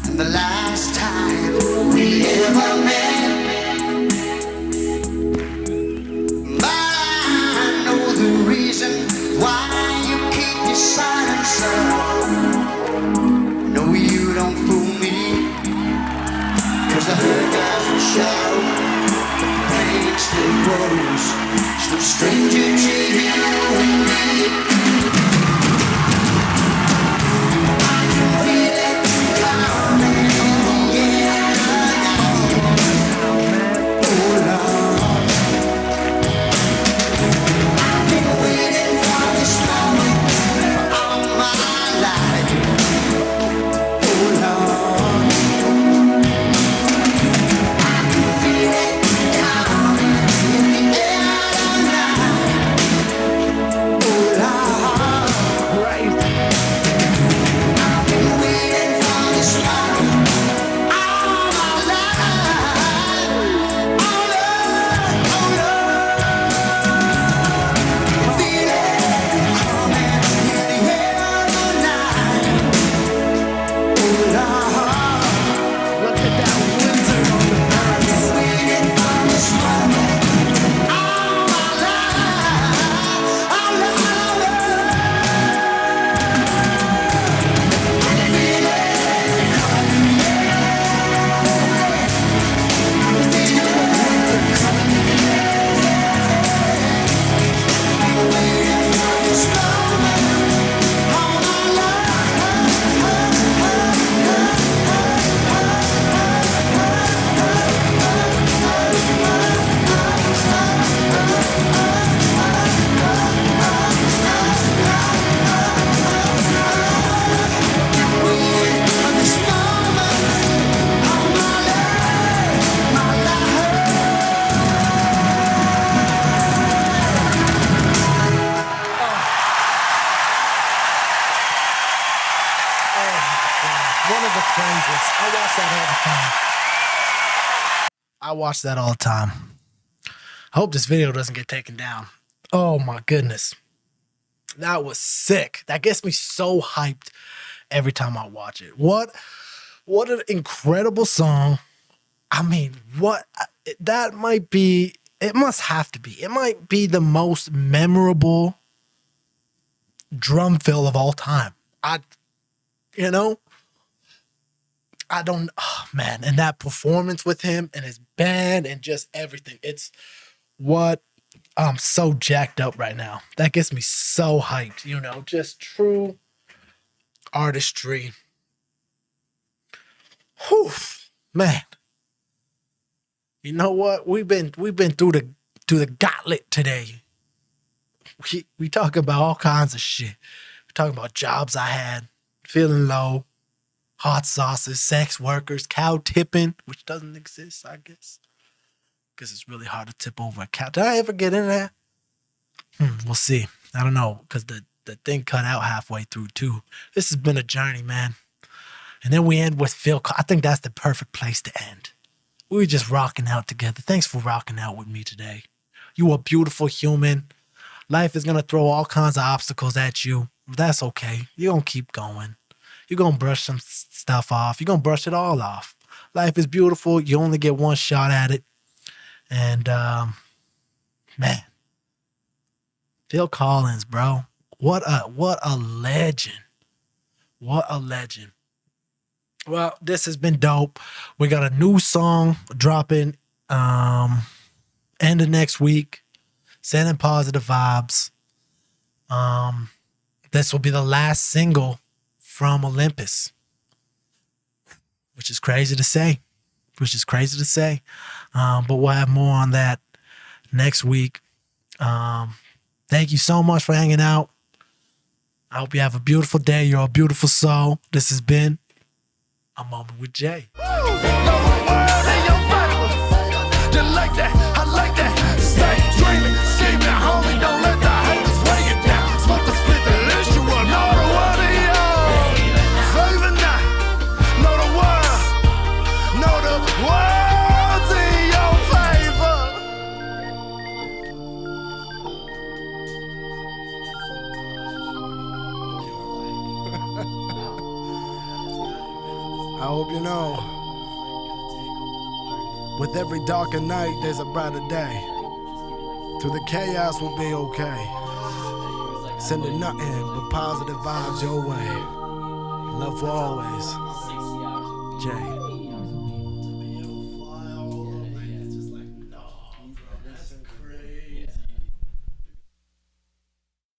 Speaker 2: and the last time we ever met. But I know the reason why you keep your silence up. No, you don't fool me. 'Cause I heard guys will shout, pain
Speaker 1: one of the craziest. I watch that all the time. I watch that all the time. I hope this video doesn't get taken down. Oh my goodness. That was sick. That gets me so hyped every time I watch it. What an incredible song. I mean, that might be, it must have to be. It might be the most memorable drum fill of all time. I don't, oh man, and that performance with him and his band and just everything. It's what, I'm so jacked up right now. That gets me so hyped, just true artistry. Whew, man. You know what? We've been through the gauntlet today. We talk about all kinds of shit. We talk about jobs I had, feeling low, hot sauces, sex workers, cow tipping, which doesn't exist, I guess. Because it's really hard to tip over a cow. Did I ever get in there? We'll see. I don't know, because the thing cut out halfway through, too. This has been a journey, man. And then we end with Phil. I think that's the perfect place to end. We were just rocking out together. Thanks for rocking out with me today. You are a beautiful human. Life is going to throw all kinds of obstacles at you. That's okay. You're going to keep going. You're going to brush some stuff off. You're going to brush it all off. Life is beautiful. You only get one shot at it. And, man, Phil Collins, bro. What a legend. What a legend. Well, this has been dope. We got a new song dropping end of next week. Sending positive vibes. This will be the last single from Olympus. Which is crazy to say. But we'll have more on that next week. Thank you so much for hanging out. I hope you have a beautiful day. You're a beautiful soul. This has been A Moment with Jay.
Speaker 4: I hope you know, with every darker night, there's a brighter day. Through the chaos, we'll be okay. Sending nothing but positive vibes your way. Love for always. Jay.